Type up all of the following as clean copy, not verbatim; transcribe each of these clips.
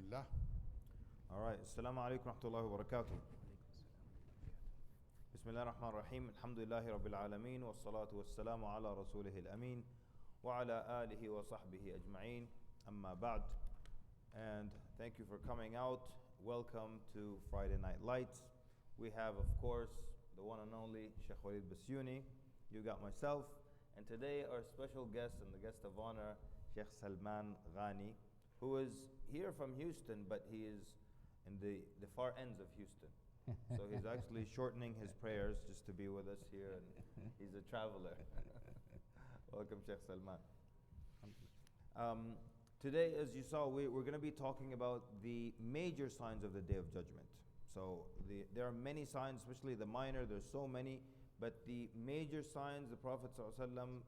Bismillah. All right. Assalamu alaikum wa rahmatullahi wa barakatuh. Bismillah ar-Rahman ar-Rahim. Alhamdulillahi Rabbil Alameen. Wa salatu wa salamu ala Rasulihil Ameen. Wa ala alihi wa sahbihi ajma'een. Amma ba'd. And thank you for coming out. Welcome to Friday Night Lights. We have, of course, the one and only Sheikh Walid Basyuni. You got myself. And today our special guest and the guest of honor, Sheikh Salman Ghani, who is here from Houston, but he is in the far ends of Houston. So he's actually shortening his prayers just to be with us here, and he's a traveler. Welcome, Sheikh Salman. Today, as you saw, we're going to be talking about the major signs of the Day of Judgment. So there are many signs, especially the minor, there's so many, but the major signs, the Prophet ﷺ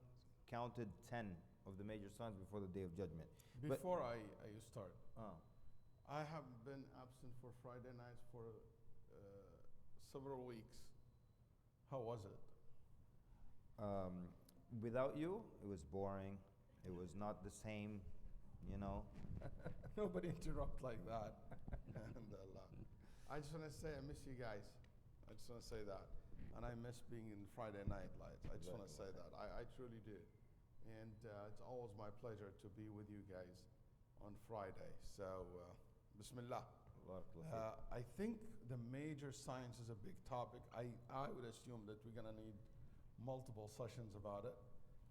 counted 10 of the major signs before the Day of Judgment. Before I start, I have been absent for Friday nights for several weeks. How was it? Without you, it was boring. It was not the same, you know. Nobody interrupt like that. Alhamdulillah. I just want to say I miss you guys. I just want to say that. And I miss being in Friday Night Lights. I just want to say that. I truly do. And it's always my pleasure to be with you guys on Friday. So, Bismillah. I think the major signs is a big topic. I would assume that we're going to need multiple sessions about it.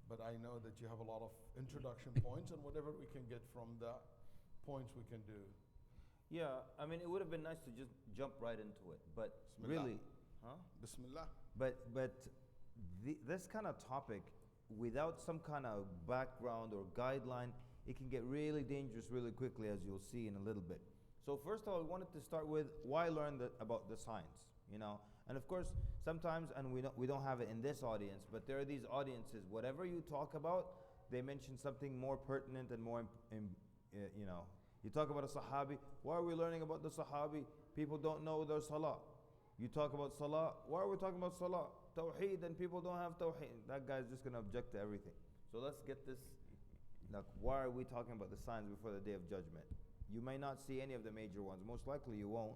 But I know that you have a lot of introduction points, and whatever we can get from the points we can do. Yeah, I mean, it would have been nice to just jump right into it. But Bismillah. really, Bismillah. But this kind of topic, without some kind of background or guideline, it can get really dangerous really quickly, as you'll see in a little bit. So first of all, we wanted to start with why learn about the science, you know? And of course, sometimes, and we don't have it in this audience, but there are these audiences, whatever you talk about, they mention something more pertinent and more, you know. You talk about a Sahabi, why are we learning about the Sahabi? People don't know their Salah. You talk about Salah, why are we talking about Salah? Tawheed, and people don't have Tawheed. That guy's just going to object to everything. So let's get this, like, why are we talking about the signs before the Day of Judgment? You may not see any of the major ones. Most likely you won't.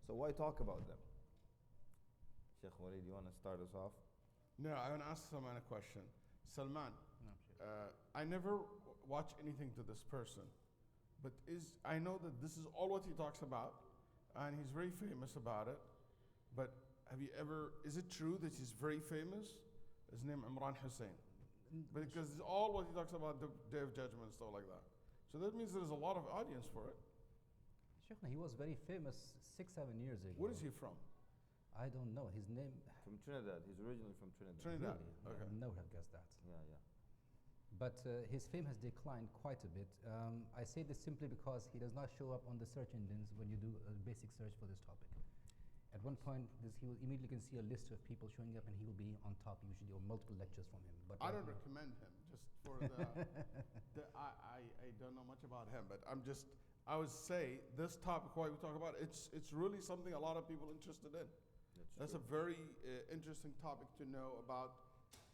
So why talk about them? Sheikh Walid, you want to start us off? No, I want to ask Salman a question. Salman, I never watch anything to this person, but I know that this is all what he talks about, and he's very famous about it. But is it true that he's very famous? His name Imran Hussein. Because it's all what he talks about, the Day of Judgment and stuff like that. So that means there's a lot of audience for it. Shaykhna, he was very famous 6-7 years ago. Where is he from? I don't know his name. From Trinidad. He's originally from Trinidad. Trinidad. Really? Okay. I never have guessed that. Yeah. But his fame has declined quite a bit. I say this simply because he does not show up on the search engines when you do a basic search for this topic. At one point, he will immediately can see a list of people showing up, and he will be on top usually, or multiple lectures from him. But I don't recommend him just for I don't know much about him, but I would say this topic, why we talk about it, it's really something a lot of people interested in. That's a very interesting topic to know about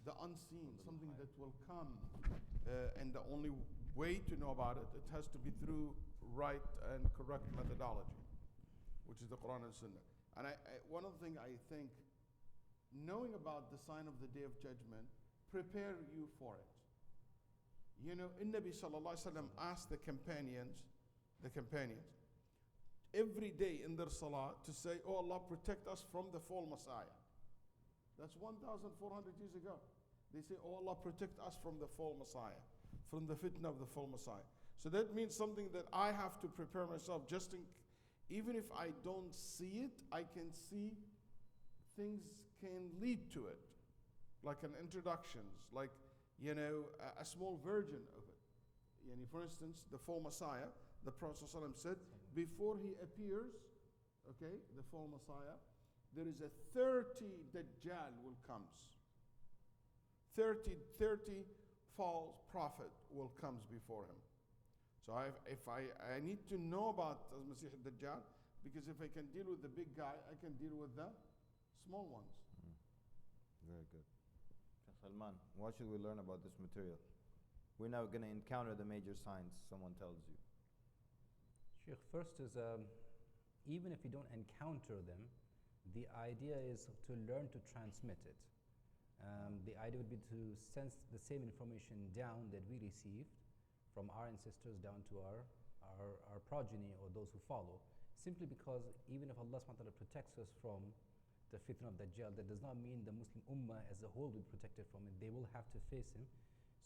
the unseen, something that will come, and the only way to know about it, it has to be through right and correct methodology, which is the Quran and Sunnah. And one of the things I think, knowing about the sign of the Day of Judgment, prepare you for it. You know, Nabi sallallahu alaihi wasallam asked the companions, every day in their salah to say, "Oh Allah, protect us from the false Messiah." That's 1,400 years ago. They say, "Oh Allah, protect us from the false Messiah, from the fitna of the false Messiah." So that means something that I have to prepare myself even if I don't see it, I can see things can lead to it, like an introductions, like, you know, a small version of it. For instance, the false Messiah, the Prophet ﷺ said, before he appears, okay, the false Messiah, there is a 30 Dajjal will comes. 30 false prophet will comes before him. So if I need to know about the Masih al-Dajjal, because if I can deal with the big guy, I can deal with the small ones. Very good. Salman, why should we learn about this material? We're now going to encounter the major signs someone tells you. Sheikh, first is even if you don't encounter them, the idea is to learn to transmit it. The idea would be to sense the same information down that we received from our ancestors down to our progeny or those who follow. Simply because even if Allah subhanahu wa ta'ala protects us from the fitna of Dajjal, that does not mean the Muslim Ummah as a whole will be protected from it. They will have to face him.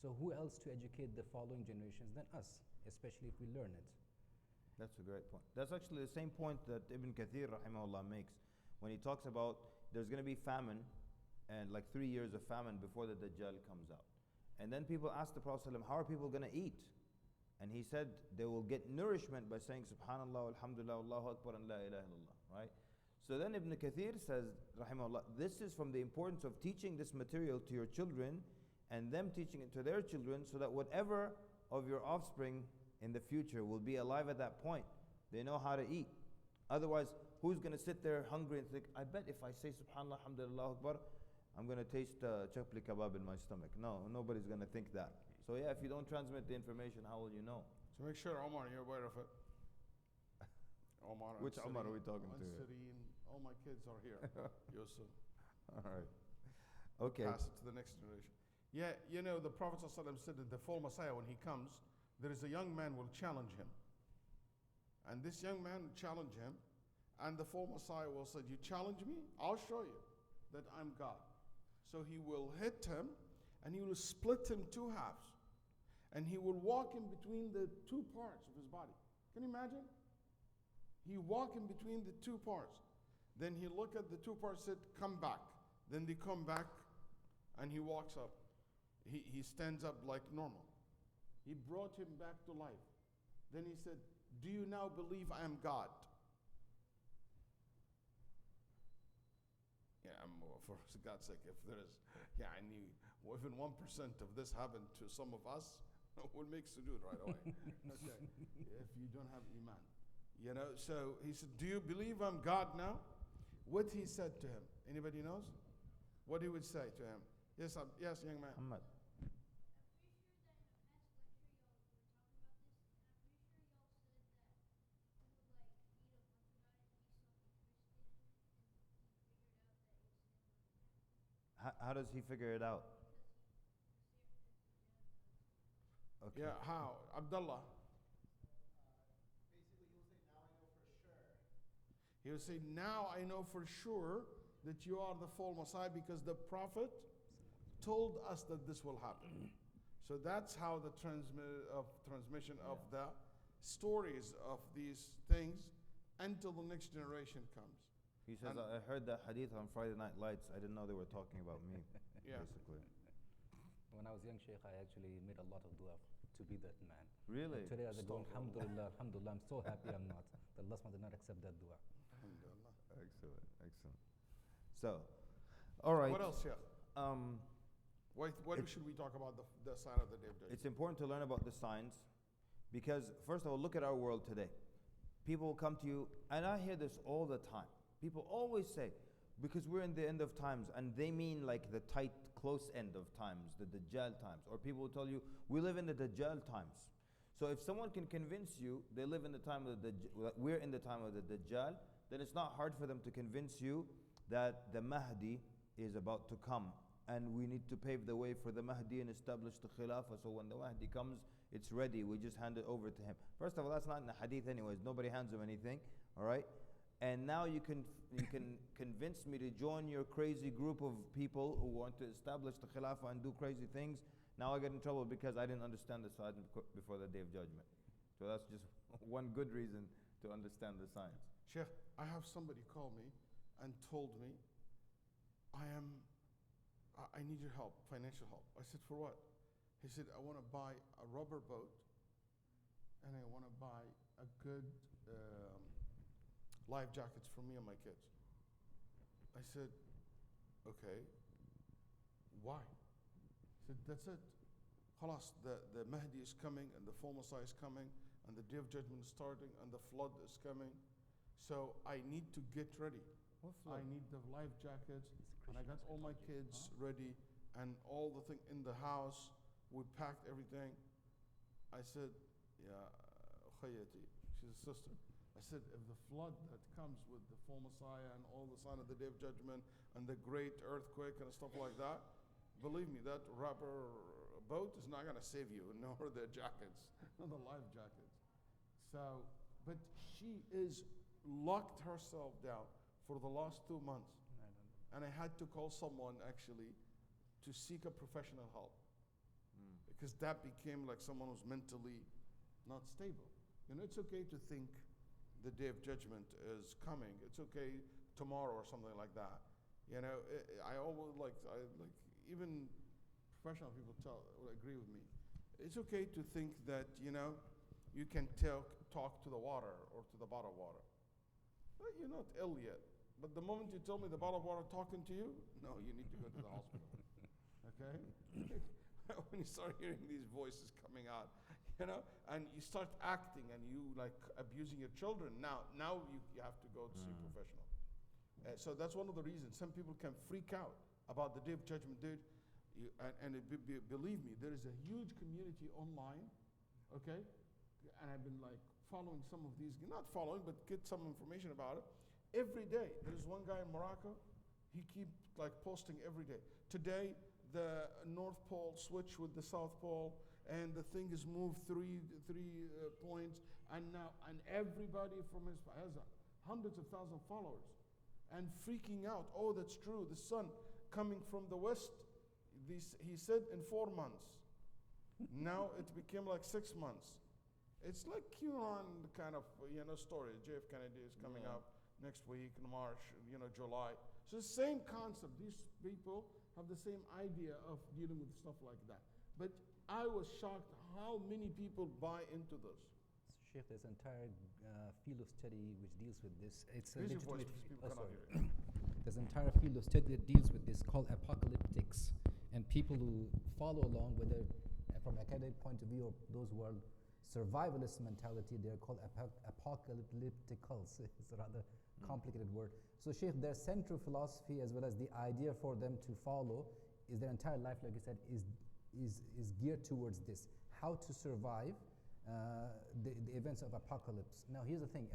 So who else to educate the following generations than us, especially if we learn it? That's a great point. That's actually the same point that Ibn Kathir rahimahullah makes when he talks about there's going to be famine and like 3 years of famine before the Dajjal comes out. And then people ask the Prophet ﷺ, how are people going to eat? And he said they will get nourishment by saying Subhanallah, Alhamdulillah, Allahu Akbar, and La ilaha illallah, right? So then Ibn Kathir says, rahimahullah, this is from the importance of teaching this material to your children and them teaching it to their children so that whatever of your offspring in the future will be alive at that point. They know how to eat. Otherwise, who's going to sit there hungry and think, I bet if I say Subhanallah, Alhamdulillah, Allahu Akbar, I'm going to taste chapli kebab in my stomach. No, nobody's going to think that. So yeah, if you don't transmit the information, how will you know? So make sure, Omar, you're aware of it. Omar and Which Omar are we Sireen, talking to here? Sireen, all my kids are here. Yusuf. All right. Okay. Pass it to the next generation. Yeah, you know, the Prophet ﷺ said that the full Messiah, when he comes, there is a young man will challenge him. And this young man will challenge him, and the full Messiah will say, you challenge me? I'll show you that I'm God. So he will hit him, and he will split him two halves. And he will walk in between the two parts of his body. Can you imagine? He walk in between the two parts. Then he look at the two parts, said, come back. Then they come back, and he walks up. He stands up like normal. He brought him back to life. Then he said, do you now believe I am God? Yeah, for God's sake, if there is, I knew, even 1% of this happened to some of us, we'll make sujood right away. Okay, if you don't have iman. You know, so he said, do you believe I'm God now? What he said to him, anybody knows? What he would say to him? Yes, yes, young man. Muhammad. How does he figure it out? Okay. Yeah, how? Abdullah. He will say, now I know for sure that you are the full Messiah because the Prophet told us that this will happen. So that's how the transmission of the stories of these things until the next generation comes. He says, I heard that hadith on Friday Night Lights. I didn't know they were talking about me, Yeah. basically. When I was young, Sheikh, I actually made a lot of dua to be that man. Really? But today, as I go, Astaghfirullah. alhamdulillah, alhamdulillah, I'm so happy I'm not. That Allah did not accept that dua. Alhamdulillah. Excellent, excellent. So, all right. What else, yeah? What should we talk about the sign of the Day of Judgment? It's important to learn about the signs because, first of all, look at our world today. People will come to you, and I hear this all the time. People always say, because we're in the end of times, and they mean like the tight, close end of times, the Dajjal times. Or people will tell you, we live in the Dajjal times. So if someone can convince you they live in the time of the Dajjal, we're in the time of the Dajjal, then it's not hard for them to convince you that the Mahdi is about to come. And we need to pave the way for the Mahdi and establish the Khilafah. So when the Mahdi comes, it's ready. We just hand it over to him. First of all, that's not in the Hadith anyways. Nobody hands him anything. All right? And now you can convince me to join your crazy group of people who want to establish the Khilafah and do crazy things. Now I get in trouble because I didn't understand the signs before the Day of Judgment. So that's just one good reason to understand the signs. Sheikh, I have somebody call me and told me, I need your help, financial help. I said, for what? He said, I want to buy a rubber boat and I want to buy a good life jackets for me and my kids. I said, okay, why? He said, that's it. Khalas, the Mahdi is coming and the full Messiah is coming and the Day of Judgment is starting and the flood is coming. So I need to get ready. I need the life jackets and I got all my kids ready and all the thing in the house. We packed everything. I said, yeah, Khayyati. she's a sister. I said, if the flood that comes with the full Messiah and all the sign of the Day of Judgment and the great earthquake and stuff like that, believe me, that rubber boat is not going to save you, nor the jackets, nor the life jackets. So, but she is locked herself down for the last 2 months. And I had to call someone actually to seek a professional help. Because that became like someone who's mentally not stable. You know, it's okay to think the Day of Judgment is coming. It's okay tomorrow or something like that. You know, I always like even professional people will agree with me. It's okay to think that, you know, you can talk to the water or to the bottle of water. But you're not ill yet. But the moment you tell me the bottle of water talking to you, no, you need to go to the hospital. Okay? When you start hearing these voices coming out, you know, and you start acting and you like abusing your children, now you have to go to see a professional. So that's one of the reasons some people can freak out about the Day of Judgment. Dude, believe me, there is a huge community online, okay? And I've been like following some of these, not following, but get some information about it. Every day, there is one guy in Morocco, he keeps like posting every day. Today, the North Pole switched with the South Pole, and the thing is moved three points, and everybody from his has hundreds of thousands of followers, and freaking out. Oh, that's true. The sun coming from the west. He said in 4 months. Now it became like 6 months. It's like QAnon kind of story. JF Kennedy is coming up next week in March, July. So the same concept. These people have the same idea of dealing with stuff like that. But I was shocked how many people buy into this. Sheikh, there's an entire field of study which deals with this. It's a Raise your voice legitimate. because people cannot hear it. There's an entire field of study that deals with this called apocalyptics, and people who follow along, whether from an academic point of view or those who are survivalist mentality, they're called apocalypticals. It's a rather complicated word. So Sheikh, their central philosophy as well as the idea for them to follow is their entire life, like you said, is geared towards this, how to survive the events of apocalypse. Now here's the thing,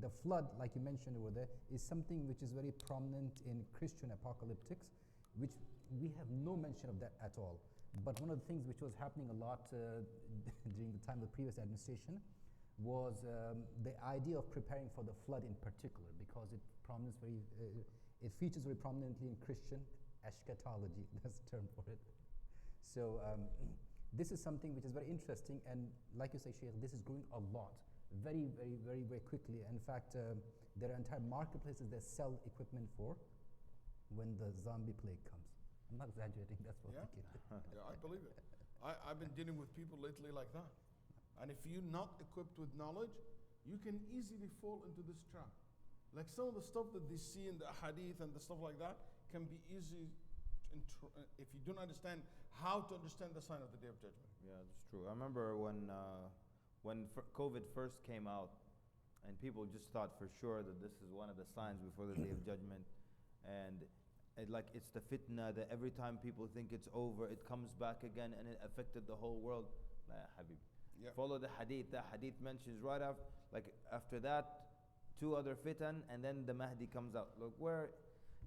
the flood, like you mentioned over there, is something which is very prominent in Christian apocalyptics, which we have no mention of that at all. But one of the things which was happening a lot during the time of the previous administration was the idea of preparing for the flood in particular, because it features very prominently in Christian eschatology. That's the term for it. So this is something which is very interesting, and like you say, Sheikh, this is growing a lot, very, very, very, very quickly. In fact, there are entire marketplaces that sell equipment for when the zombie plague comes. I'm not exaggerating, that's what we Yeah, I believe it. I've been dealing with people lately like that. And if you're not equipped with knowledge, you can easily fall into this trap. Like some of the stuff that they see in the hadith and the stuff like that can be easy if you don't understand how to understand the sign of the Day of Judgment. Yeah, that's true. I remember when COVID first came out, and people just thought for sure that this is one of the signs before the Day of Judgment, and it's the fitna that every time people think it's over, it comes back again, and it affected the whole world. La habib. Yeah. Follow the hadith. The hadith mentions right after that, 2 other fitan, and then the Mahdi comes out. Look where,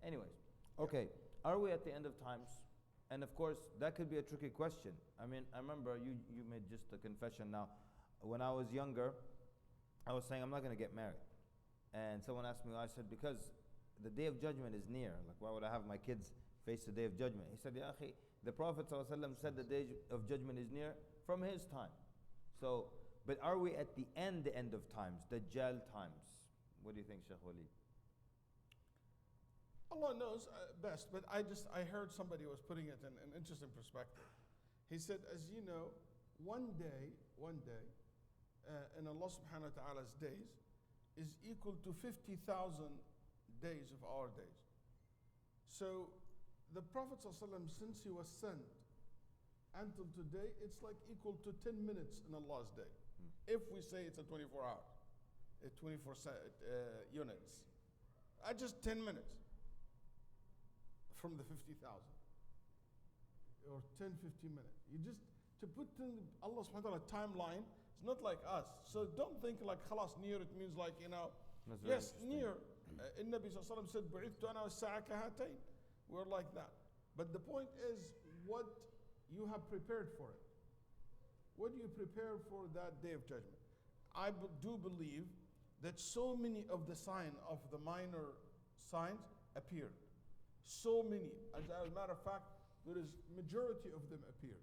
anyways. Okay, are we at the end of times? And of course, that could be a tricky question. I mean, I remember you made just a confession now. When I was younger, I was saying I'm not going to get married. And someone asked me, I said, because the Day of Judgment is near. Like, why would I have my kids face the Day of Judgment? He said, Ya akhi, the Prophet ﷺ said the Day of Judgment is near from his time. So, but are we at the end of times, Dajjal times? What do you think, Sheikh Waleed? Allah knows best, but I heard somebody was putting it in an interesting perspective. He said, as you know, one day, in Allah subhanahu wa ta'ala's days is equal to 50,000 days of our days. So the Prophet ﷺ, since he was sent until today, it's like equal to 10 minutes in Allah's day. If we say it's a 24 hours, 24 units, just 10 minutes from the 50,000, or 10, 15 minutes. You just, to put in Allah subhanahu wa ta'ala timeline, It's not like us. So don't think like khalas, near it means like, That's very yes, interesting. near. Nabi sallallahu alayhi wa sallam said, "Bu'ithtu ana was-sa'a kahatayn." We're like that. But the point is what you have prepared for it. What do you prepare for that day of judgment? I do believe that so many of the sign of the minor signs appeared. So many. As a matter of fact, there is majority of them appeared.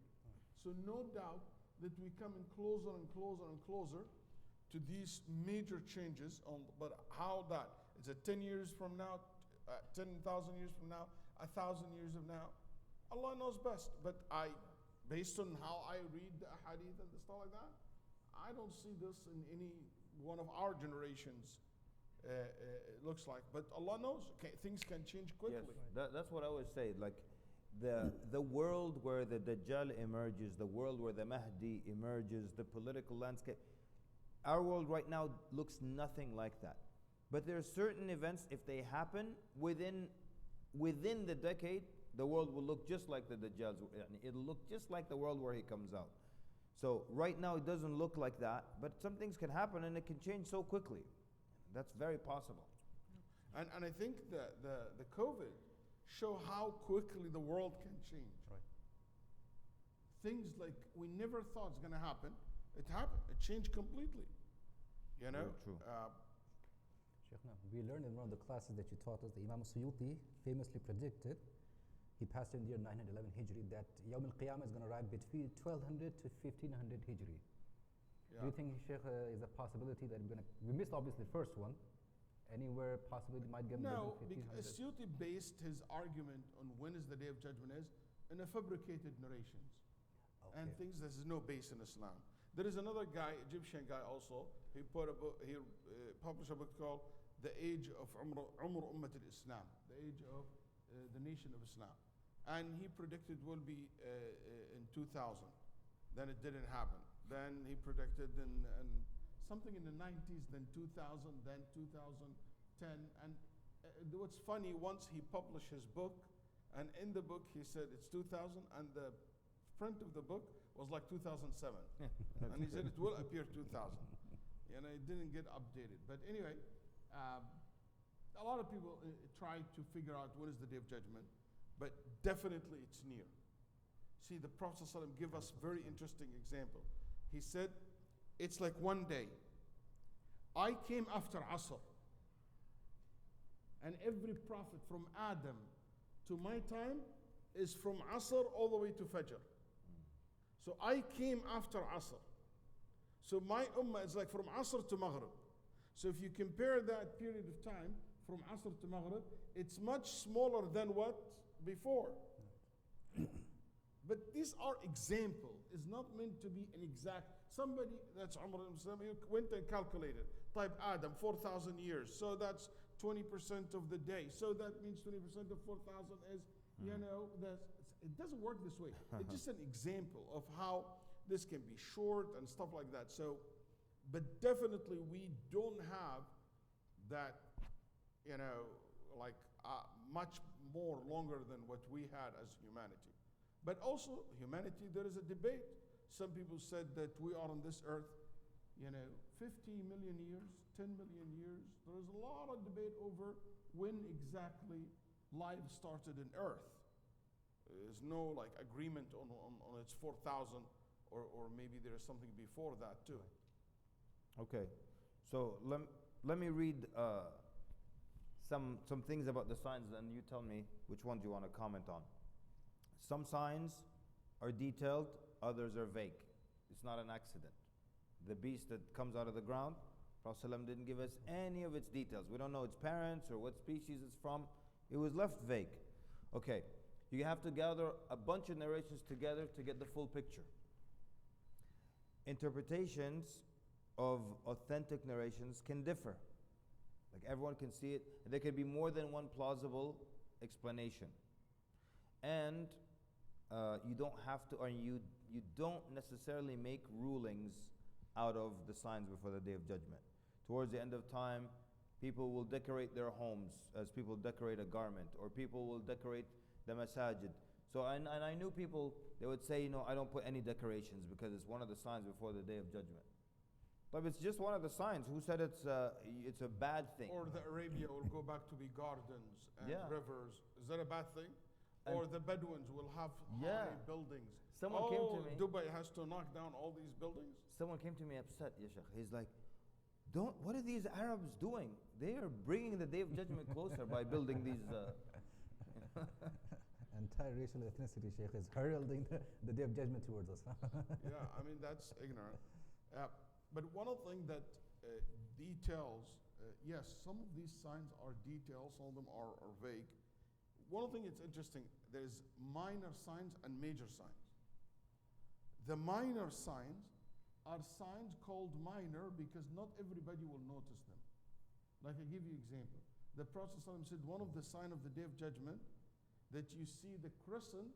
So no doubt that we come in closer and closer and closer to these major changes. But how that? Is it 10 years from now, 10,000 years from now, 1,000 years from now? Allah knows best. But based on how I read the hadith and the stuff like that, I don't see this in any one of our generations. It looks like, but Allah knows. Things can change quickly. Yes, that's what I always say. Like the world where the Dajjal emerges, the world where the Mahdi emerges, the political landscape. Our world right now looks nothing like that. But there are certain events, if they happen within the decade, the world will look just like the Dajjal's. It'll look just like the world where he comes out. So right now it doesn't look like that, but some things can happen and it can change so quickly. That's very possible. And I think the COVID show how quickly the world can change. Right. Things like we never thought it's going to happen, it happened. It changed completely. You know? Very true. Shaykhna, we learned in one of the classes that you taught us that Imam Suyuti famously predicted, he passed in the year 911 Hijri, that Yawm al-Qiyamah is going to arrive between 1200 to 1500 Hijri. Yeah. Do you think, Shaykh, is a possibility that we missed obviously the first one, anywhere possibly might get No, between because 1500? Suyuti based his argument on when is the day of judgment is in a fabricated narrations and Okay. things that is no base in Islam. There is another guy, Egyptian guy also. He put a book. He published a book called "The Age of Umr Ummat al-Islam," the age of the nation of Islam, and he predicted will be in 2000. Then it didn't happen. Then he predicted in something in the 90s, then 2000, then 2010. And what's funny, once he published his book, and in the book he said it's 2000, and the front of the book was like 2007. And he said it will appear 2000. It didn't get updated. But anyway, a lot of people try to figure out when is the day of judgment, but definitely it's near. See, the Prophet ﷺ gave us very interesting example. He said, it's like one day. I came after Asr, and every prophet from Adam to my time is from Asr all the way to Fajr. So I came after Asr. So my ummah is like from Asr to Maghrib. So if you compare that period of time from Asr to Maghrib, it's much smaller than what? Before. But these are example. It's not meant to be an exact. Somebody, that's Umar ibn Salam, he went and calculated. Type Adam, 4,000 years. So that's 20% of the day. So that means 20% of 4,000 is, it doesn't work this way. It's just an example of how this can be short and stuff like that. So, but definitely we don't have that, much more longer than what we had as humanity. But also, humanity, there is a debate. Some people said that we are on this earth, 50 million years, 10 million years. There is a lot of debate over when exactly life started in earth. There's no agreement on its 4,000, or maybe there is something before that too. Okay, so let me read some things about the signs, and you tell me which ones you want to comment on. Some signs are detailed, others are vague. It's not an accident. The beast that comes out of the ground, Prophet ﷺ didn't give us any of its details. We don't know its parents or what species it's from. It was left vague. Okay, you have to gather a bunch of narrations together to get the full picture. Interpretations of authentic narrations can differ. Like everyone can see it. There can be more than one plausible explanation. And you don't have to, or you don't necessarily make rulings out of the signs before the Day of Judgment. Towards the end of time, people will decorate their homes as people decorate a garment, or people will decorate the masajid. So, and I knew people, they would say, I don't put any decorations because it's one of the signs before the Day of Judgment. But it's just one of the signs. Who said it's a bad thing? Or the Arabia will go back to be gardens and Yeah. rivers. Is that a bad thing? And- Or the Bedouins will have Yeah. high buildings. Someone came to me. Dubai has to knock down all these buildings. Someone came to me upset, ya Sheikh. He's like, what are these Arabs doing? They are bringing the Day of Judgment closer by building these. Entire racial ethnicity, Sheikh, is heralding the Day of Judgment towards us. Yeah, I mean, that's ignorant. But one of the things that details, yes, some of these signs are details, some of them are vague. One of the things that's interesting, there's minor signs and major signs. The minor signs are signs called minor because not everybody will notice them. Like I give you example. The Prophet ﷺ said one of the signs of the Day of Judgment that you see the crescent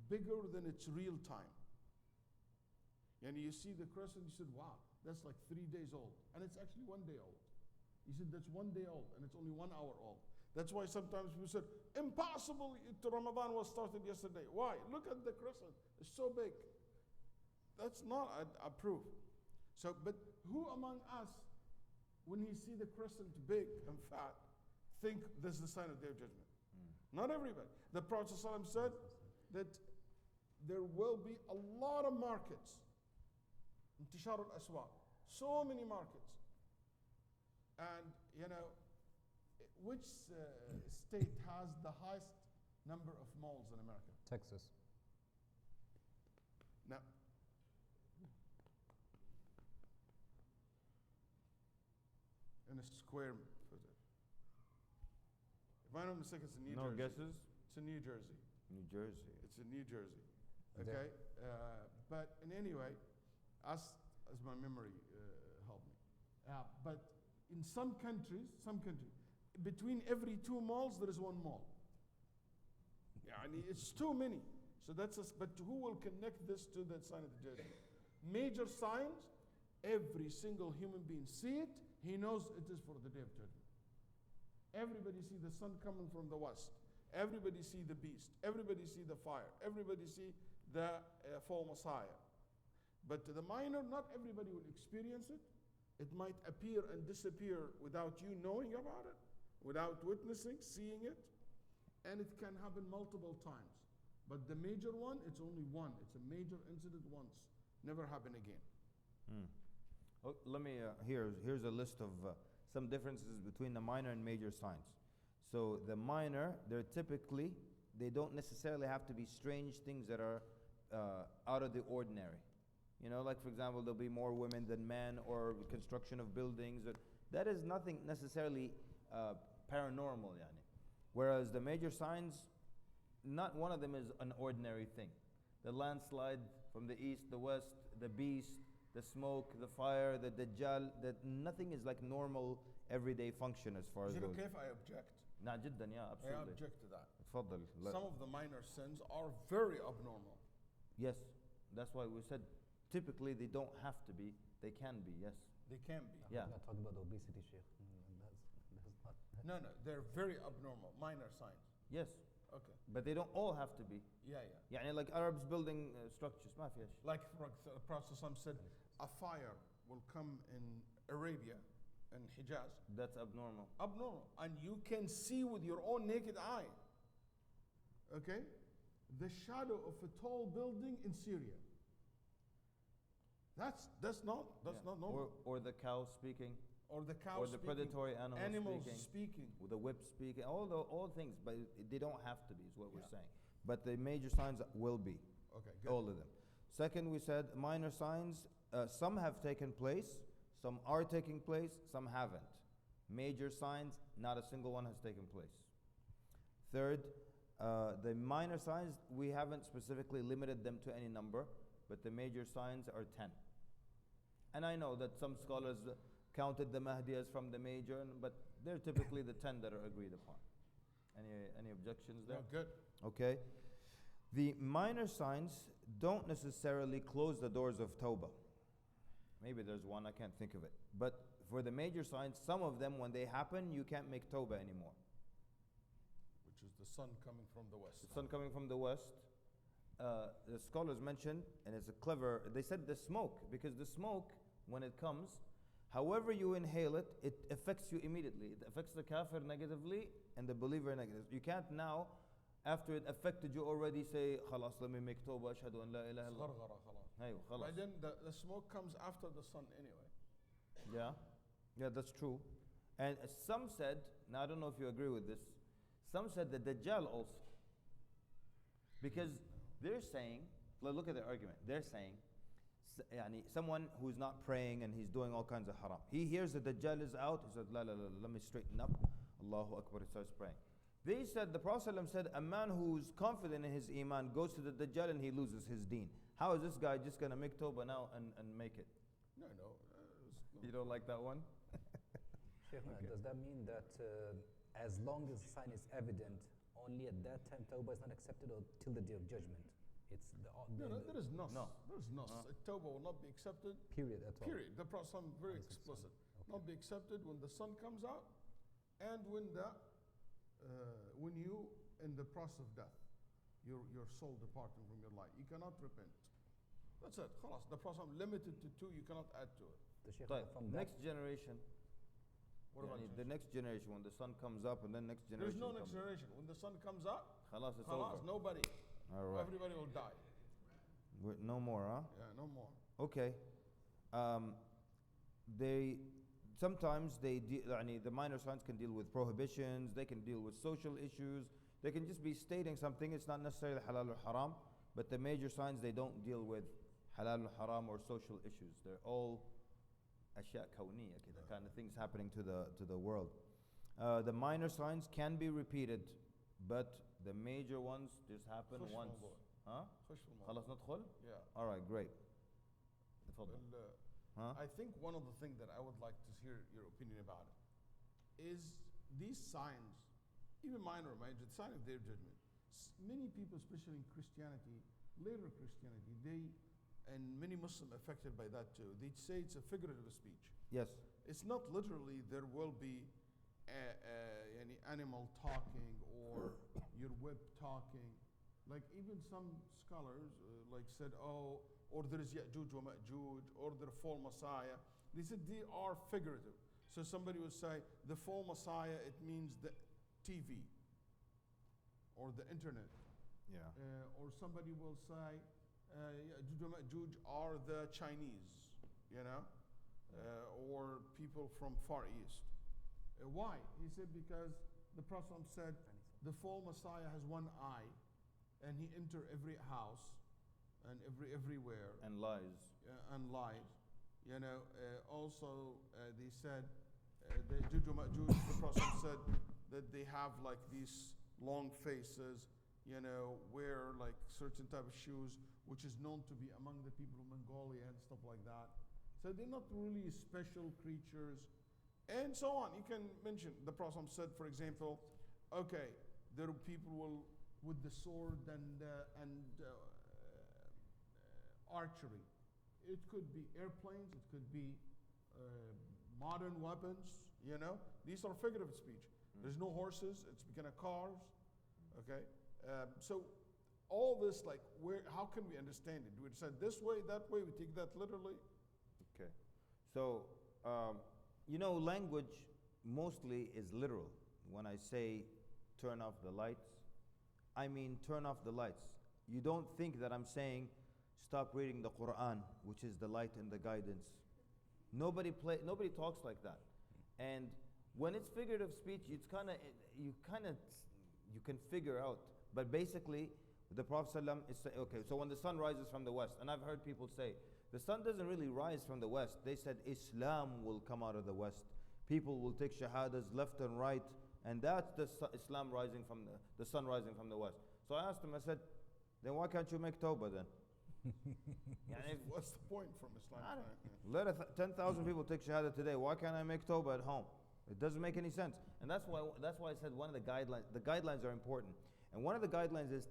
bigger than its real time. And you see the crescent, you said, wow, that's like 3 days old. And it's actually 1 day old. He said, that's 1 day old, and it's only 1 hour old. That's why sometimes people said, impossible, Ramadan was started yesterday. Why? Look at the crescent, it's so big. That's not a proof. So, but who among us, when he see the crescent big and fat, think this is the sign of Day of Judgment? Not everybody. The Prophet ﷺ said that there will be a lot of markets. Intishar al-aswaq. So many markets. And, which state has the highest number of malls in America? Texas. No. In a square footage. If I'm not mistaken, it's in New No Jersey. guesses? It's in New Jersey. New Jersey. It's in New Jersey. There. Okay? But in any way, as my memory helped me. But in some countries, between every 2 malls, there is 1 mall. It's too many. So but who will connect this to the sign of the judgment? Major signs, every single human being see it, he knows it is for the Day of Judgment. Everybody see the sun coming from the west. Everybody see the beast. Everybody see the fire. Everybody see the fall Messiah. But to the minor, not everybody will experience it. It might appear and disappear without you knowing about it, without witnessing, seeing it. And it can happen multiple times. But the major one, it's only one. It's a major incident once. Never happen again. Oh, let me, here's a list of some differences between the minor and major signs. So the minor, they don't necessarily have to be strange things that are out of the ordinary. Like for example, there'll be more women than men, or construction of buildings. That is nothing necessarily paranormal, yani. Whereas the major signs, not one of them is an ordinary thing. The landslide from the east, the west, the beast, the smoke, the fire, the Dajjal, that nothing is like normal everyday function as far as Is it goes. okay if I object? Nah, jiddan, yeah, I absolutely. object to that. تفضل. Some of the minor sins are very abnormal. Yes, that's why we said typically they don't have to be, they can be, yes. They can be. Yeah. I'm not talking about obesity, Sheikh. That's not. No, they're very abnormal, minor signs. Yes, Okay. but they don't all have to be. Yeah. يعني like Arabs building structures, ما فيها شيء. Like the Prophet ﷺ said, a fire will come in Arabia and Hijaz. That's abnormal. Abnormal. And you can see with your own naked eye. Okay? The shadow of a tall building in Syria. That's not normal. Or the cow speaking, Or the cow or the speaking. predatory Animals speaking, speaking. with the whip speaking, all things, but they don't have to be, is what we're Yeah. saying. But the major signs will be, Okay, good. all of them. Second, we said minor signs, some have taken place, some are taking place, some haven't. Major signs, not a single one has taken place. Third, the minor signs, we haven't specifically limited them to any number, but the major signs are 10. And I know that some scholars counted the Mahdi as from the major, but they're typically the 10 that are agreed upon. Any objections there? No, good. Okay. The minor signs don't necessarily close the doors of Tawbah. Maybe there's one, I can't think of it. But for the major signs, some of them, when they happen, you can't make Tawbah anymore. Which is the sun coming from the west. The sun coming from the west. The scholars mentioned, and it's a clever, they said the smoke, because the smoke when it comes, however you inhale it, it affects you immediately. It affects the kafir negatively and the believer negatively. You can't now, after it affected you already, say, خلاص, let me make tawbah, ashhadu an la ilaha illallah. غرغرة خلاص. أيوة, خلاص. But then the smoke comes after the sun anyway. Yeah, yeah, that's true. And some said, now I don't know if you agree with this, some said that Dajjal also. Because they're saying, look at their argument, they're saying, someone who's not praying and he's doing all kinds of haram. He hears that Dajjal is out, he said, la, let me straighten up. Allahu Akbar, he starts praying. They said, the Prophet ﷺ said, a man who's confident in his iman goes to the Dajjal and he loses his deen. How is this guy just going to make tawbah now and make it? No. You don't like that one? Shaykhna, Okay. does that mean that as long as the sign is evident, only at that time tawbah is not accepted, or till the day of judgment? It's No, there is nos. No. There is nos. Tawbah will not be accepted. period at all. Period. The Prophet ﷺ very Alayhi explicit. salam. Not be accepted when the sun comes out, and when you in the process of death, your soul departing from your life. You cannot repent. That's it. خلاص. The Prophet ﷺ limited to 2. You cannot add to it. The Shaykh, Right. from that, Next generation. What about the next generation, when the sun comes up, and then next There's generation no next comes. generation. When the sun comes up, Khalas, it's خلاص, over. nobody. All right. Everybody will die. No more, huh? Yeah, no more. Okay. Sometimes the minor signs can deal with prohibitions, they can deal with social issues, they can just be stating something. It's not necessarily halal or haram, but the major signs, they don't deal with halal or haram or social issues. They're all ashya kawniyya, the kind of things happening to the world. The minor signs can be repeated, but the major ones just happen خش once. موضوع. Huh? خش في الموضوع. خلاص ندخل? Yeah. All right, great. تفضل. Huh? I think one of the things that I would like to hear your opinion about it is these signs, even minor or major, the sign of their judgment. Many people, especially in Christianity, later Christianity, and many Muslims affected by that too, they say it's a figurative speech. Yes. It's not literally there will be any animal talking or your whip talking. Like even some scholars said, or there is Ya'juj wa Ma'juj, or the fall Messiah. They said they are figurative. So somebody would say the fall Messiah, it means the TV or the internet. Yeah. Or somebody will say Ya'juj wa Ma'juj are the Chinese, or people from Far East. Why? He said because the Prophet said the fall Messiah has one eye, and he enter every house and everywhere And lies. and lies. Also they said the Ya'juj wa Ma'juj, the Prophet said that they have like these long faces, wear like certain type of shoes, which is known to be among the people of Mongolia and stuff like that. So they're not really special creatures, and so on. You can mention the Prophet said, for example, okay, there are people with the sword and archery. It could be airplanes. It could be modern weapons. These are figurative speech. There's no horses. It's become cars. Okay, so all this, like, how can we understand it? Do we say this way, that way? We take that literally? Okay. So, language mostly is literal. When I say turn off the lights, I mean turn off the lights. You don't think that I'm saying stop reading the Quran, which is the light and the guidance. Nobody talks like that. And when it's figurative speech, you can figure out. But basically, the Prophet ﷺ is saying, okay, so when the sun rises from the west, and I've heard people say, the sun doesn't really rise from the west. They said Islam will come out of the west. People will take shahadas left and right, and that's the Islam rising from the sun rising from the west. So I asked him, I said, then why can't you make tawbah then? What's the point from Islam? Let 10,000 people take shahada today. Why can't I make tawbah at home? It doesn't make any sense. And that's why I said one of the guidelines are important. And one of the guidelines is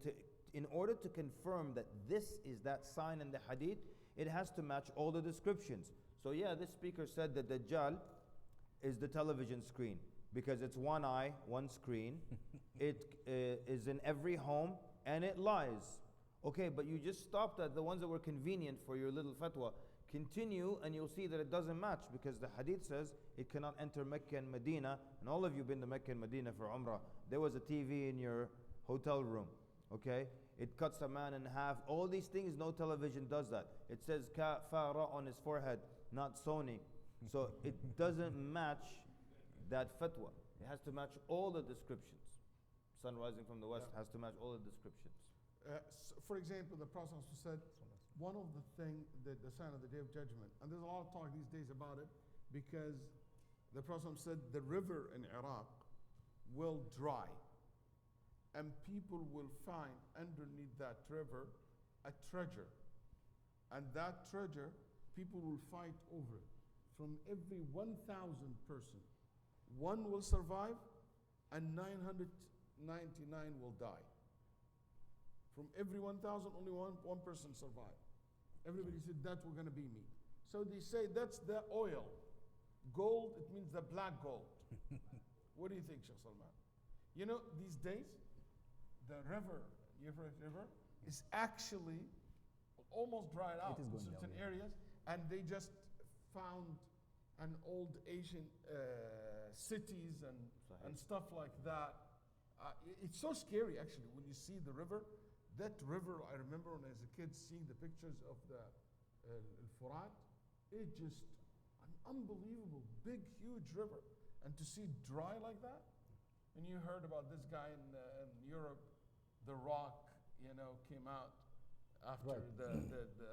in order to confirm that this is that sign in the hadith, it has to match all the descriptions. So yeah, this speaker said that Dajjal is the television screen because it's one eye, one screen. It is in every home and it lies. Okay, but you just stopped at the ones that were convenient for your little fatwa. continue and you'll see that it doesn't match, because the hadith says it cannot enter Mecca and Medina. And all of you been to Mecca and Medina for Umrah. There was a TV in your hotel room, okay? It cuts a man in half. All these things, no television does that. It says Kafara on his forehead, not Sony. So it doesn't match that fatwa. It has to match all the descriptions. Sun rising from the west has to match all the descriptions. For example, the Prophet said, one of the things, the sign of the Day of Judgment, and there's a lot of talk these days about it, because the Prophet said the river in Iraq will dry, and people will find underneath that river a treasure, and that treasure, people will fight over it. From every 1,000 person, one will survive, and 999 will die. From every 1,000, only one person survived. Everybody said, that was going to be me. So they say, that's the oil. Gold, it means the black gold. What do you think, Sheikh Salman? You know, these days, the river, Euphrates River, is actually almost dried out in certain areas, and they just found an old Asian cities and stuff like that. It's so scary, actually, when you see the river. That river, I remember when I was a kid seeing the pictures of the Furat. It just an unbelievable, big, huge river. And to see it dry like that, and you heard about this guy in Europe, the rock, came out after the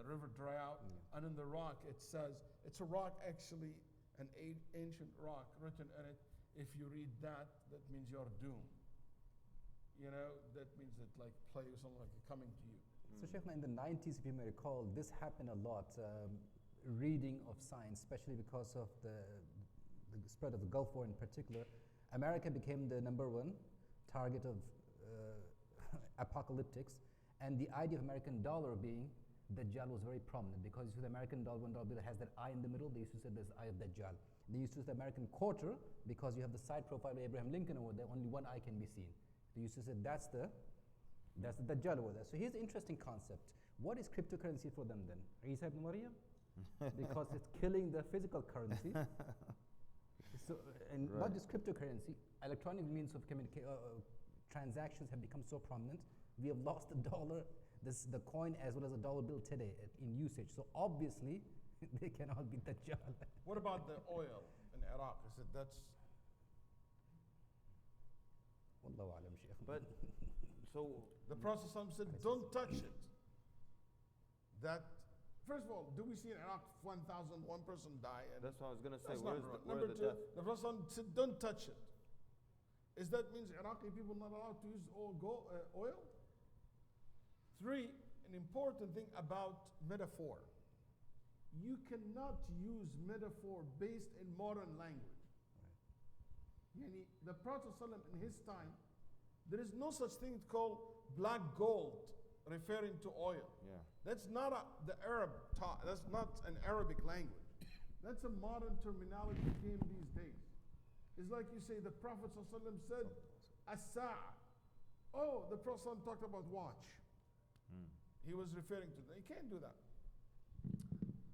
river dry out. And in the rock, it says, it's a rock actually, an ancient rock written in it. If you read that, that means you're doomed. That means that like play or something like coming to you. So Sheikhna, in the 90s, if you may recall, this happened a lot, reading of science, especially because of the spread of the Gulf War in particular. America became the #1 target of apocalyptics, and the idea of American dollar being Dajjal was very prominent, because you see the American dollar, $1 bill has that eye in the middle. They used to say there's the eye of Dajjal. They used to use the American quarter because you have the side profile of Abraham Lincoln over there, only one eye can be seen. They used to say that's the Dajjal over there. So here's the interesting concept. What is cryptocurrency for them then? Isa ibn Maryam? Because it's killing the physical currency. So, and what is cryptocurrency? Electronic means of transactions have become so prominent. We have lost the dollar, the coin, as well as the dollar bill today in usage. So obviously, they cannot be Dajjal. What about the oil in Iraq? I said that's. Wallahu alam, Shaykh. But so the Prophet said, don't touch it. That, first of all, do we see in Iraq 1,001 person die? That's what I was going to say. That's not right. Number two, the Prophet said, don't touch it. Is that means Iraqi people not allowed to use oil? 3, an important thing about metaphor. You cannot use metaphor based in modern language. The Prophet ﷺ in his time, there is no such thing called black gold referring to oil. Yeah. That's not the Arab talk. That's not an Arabic language. That's a modern terminology came these days. It's like you say the Prophet ﷺ said, as-sa'a. Oh, the Prophet ﷺ talked about watch. He was referring to that. You can't do that.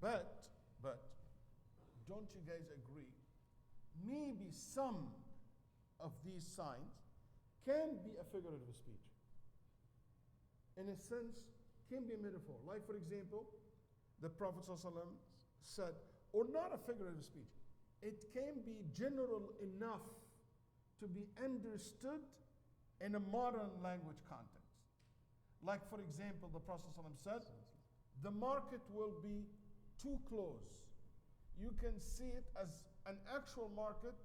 But, don't you guys agree? Maybe some of these signs can be a figurative speech. In a sense, can be a metaphor. Like, for example, the Prophet ﷺ said, or not a figurative speech, it can be general enough to be understood in a modern language context. Like, for example, the Prophet ﷺ said, the market will be too close. You can see it as an actual market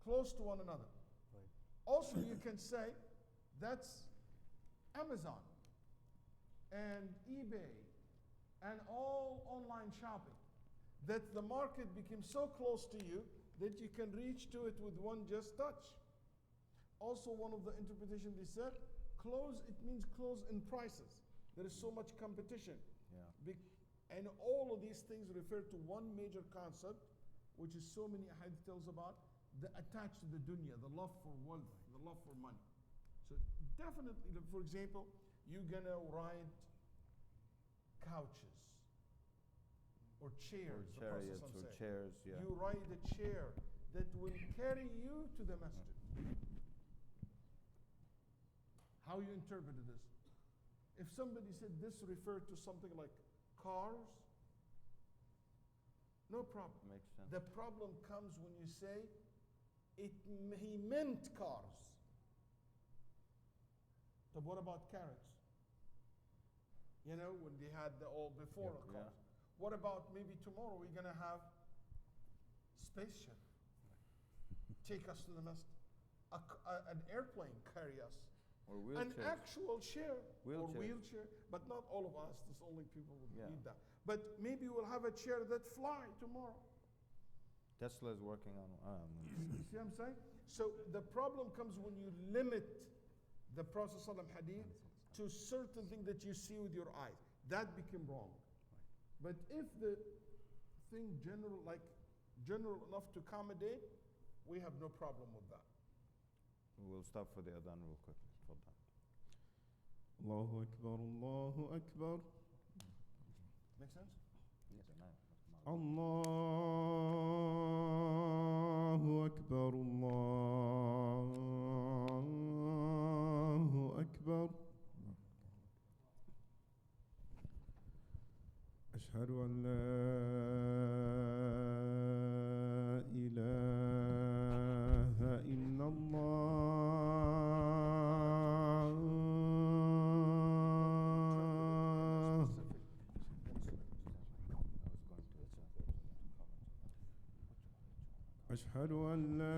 close to one another. Right. Also, you can say that's Amazon and eBay and all online shopping, that the market became so close to you that you can reach to it with one just touch. Also, one of the interpretations they said, close, it means close in prices. There is so much competition. Yeah. And all of these things refer to one major concept, which is so many hadith tells about, the attached to the dunya, the love for wealth, the love for money. So definitely, for example, you're gonna ride couches, or or chairs. The chariots Prophet or said. chairs, yeah. You ride a chair that will carry you to the masjid. How you interpreted this? If somebody said this referred to something like cars, no problem. Makes sense. The problem comes when you say he meant cars. But what about carrots? You know, when they had the all before Yep, the yeah. cars. What about maybe tomorrow we're gonna have spaceship take us to the masjid, an airplane carry us, Or an wheelchairs. actual chair or Wheelchairs. wheelchair, but not all of us. There's only people who Yeah. need that. But maybe we'll have a chair that fly tomorrow. Tesla is working on. You see what I'm saying? So the problem comes when you limit the Prophet ﷺ hadith to certain things that you see with your eyes. That became wrong. But if the thing general enough to accommodate, we have no problem with that. We'll stop for the adhan real quickly. تفضل. Allahu Akbar, Allahu Akbar. Make sense? Yes, Allahu Akbar, Allahu Akbar. أشهد أن لا إله إلا الله. أشهد أن لا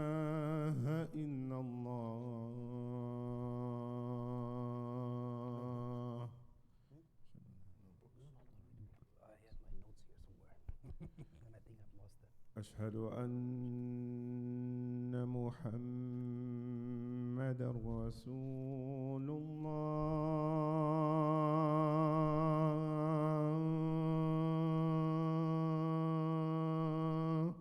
إله إلا الله. I had my notes here somewhere, and I think I've lost them. أشهد أن محمد رسول الله.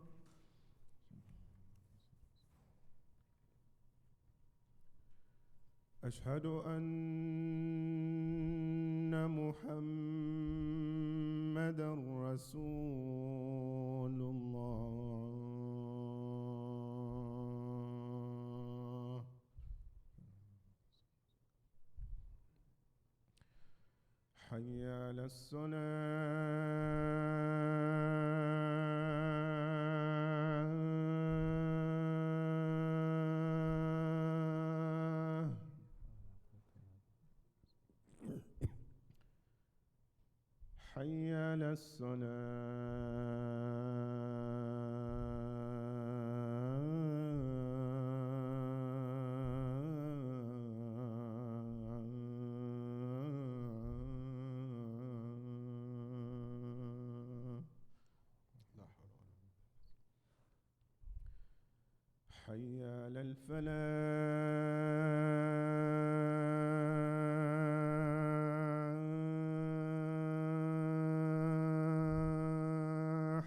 أشهد أن محمد رسول الله. حي على الصلاة. حي على الصلاة. حي على الفلاح.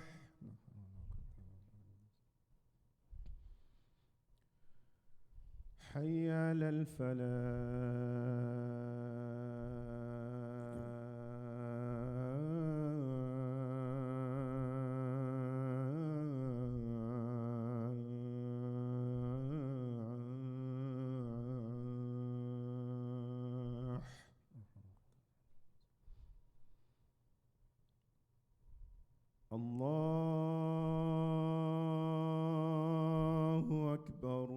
حي على الفلاح. الله أكبر،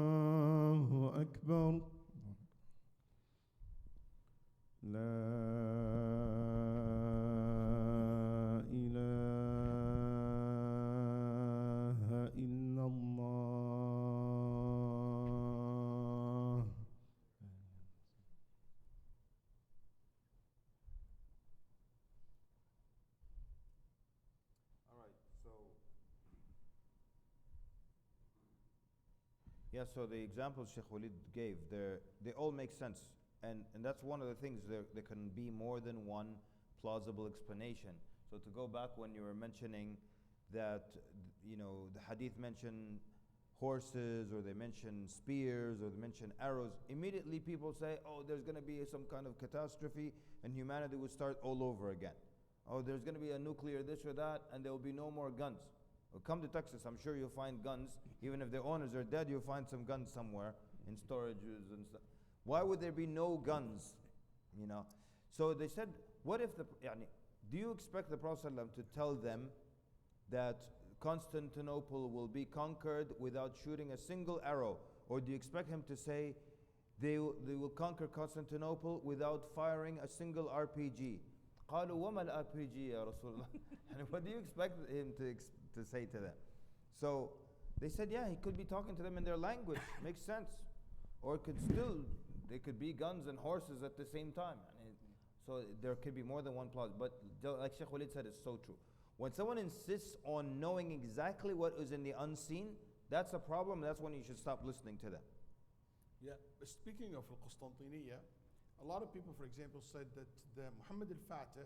الله أكبر. لا إله إلا الله. All right, so yeah, so the examples Sheikh Walid gave, they all make sense, and that's one of the things. There can be more than one plausible explanation. So to go back when you were mentioning that, the hadith mention horses, or they mention spears, or they mention arrows, immediately people say, oh, there's going to be some kind of catastrophe and humanity will start all over again. Oh, there's going to be a nuclear this or that, and there will be no more guns. Well, come to Texas, I'm sure you'll find guns. Even if their owners are dead, you'll find some guns somewhere in storages and stuff. Why would there be no guns? So they said, what if do you expect the Prophet ﷺ to tell them that Constantinople will be conquered without shooting a single arrow? Or do you expect him to say they will conquer Constantinople without firing a single RPG? قالوا وما الRPG يا رسول الله. And what do you expect him to say to them? So they said, yeah, he could be talking to them in their language. Makes sense. Or they could be guns and horses at the same time. So there could be more than one plot. But like Sheikh Walid said, it's so true. When someone insists on knowing exactly what is in the unseen, that's a problem. That's when you should stop listening to them. Yeah, speaking of Al-Qustantiniya, a lot of people, for example, said that the Muhammad al-Fatih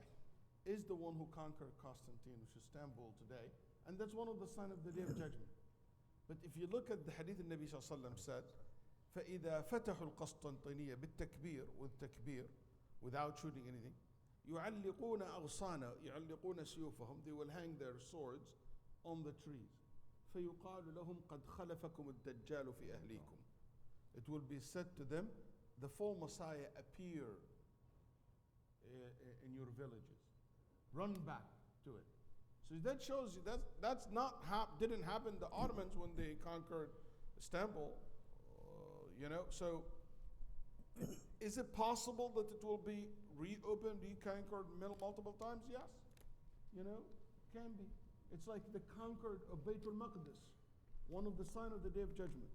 is the one who conquered Constantine, which is Istanbul today, and that's one of the signs of the Day of Judgment. But if you look at the hadith, the Nabi ﷺ said, فَإِذَا فَتَحُوا الْقَسْطَنْطِينِيَّ بِالتَّكْبِير, with takbir, without shooting anything, يُعَلِّقُونَ أَغْصَانَ يُعَلِّقُونَ سيوفهم, they will hang their swords on the trees. فَيُقَالُ لَهُمْ قَدْ خَلَفَكُمُ الدَّجَّالُ فِي أَهْلِيكُمْ. It will be said to them, the false Messiah appeared in your villages. Run back to it. So that shows you that's not didn't happen. The Ottomans when they conquered Istanbul, So, is it possible that it will be reopened, reconquered multiple times? Yes. Can be. It's like the conquered of Bayt al-Maqdis, one of the signs of the Day of Judgment.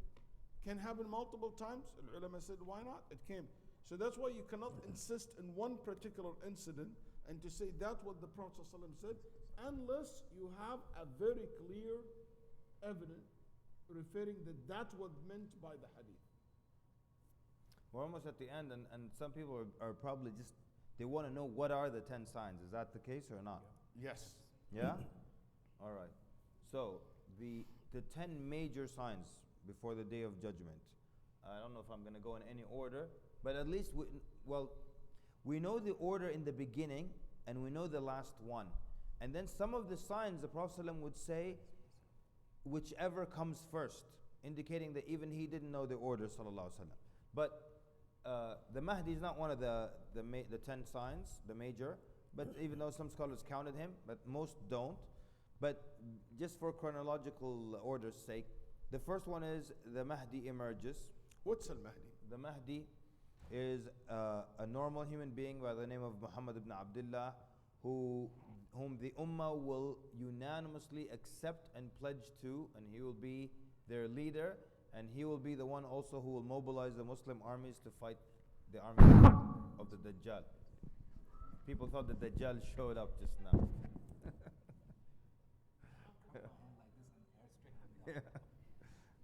Can happen multiple times. The ulama said, why not? It can. So that's why you cannot insist in one particular incident and to say that's what the Prophet ﷺ said, unless you have a very clear evidence referring that that's what meant by the hadith. We're almost at the end, and some people are probably they want to know what are the 10 signs. Is that the case or not? Yes. Yeah? All right. So, the 10 major signs before the Day of Judgment. I don't know if I'm going to go in any order, but at least, we know the order in the beginning, and we know the last one. And then some of the signs the Prophet ﷺ would say, whichever comes first, indicating that even he didn't know the order, sallallahu alaihi wasallam. But the Mahdi is not one of the 10 signs, the major, but even though some scholars counted him, but most don't. But just for chronological order's sake, the first one is the Mahdi emerges. What's al-Mahdi? The Mahdi is a normal human being by the name of Muhammad ibn Abdullah, whom the Ummah will unanimously accept and pledge to, and he will be their leader, and he will be the one also who will mobilize the Muslim armies to fight the army of the Dajjal. People thought the Dajjal showed up just now. Yeah.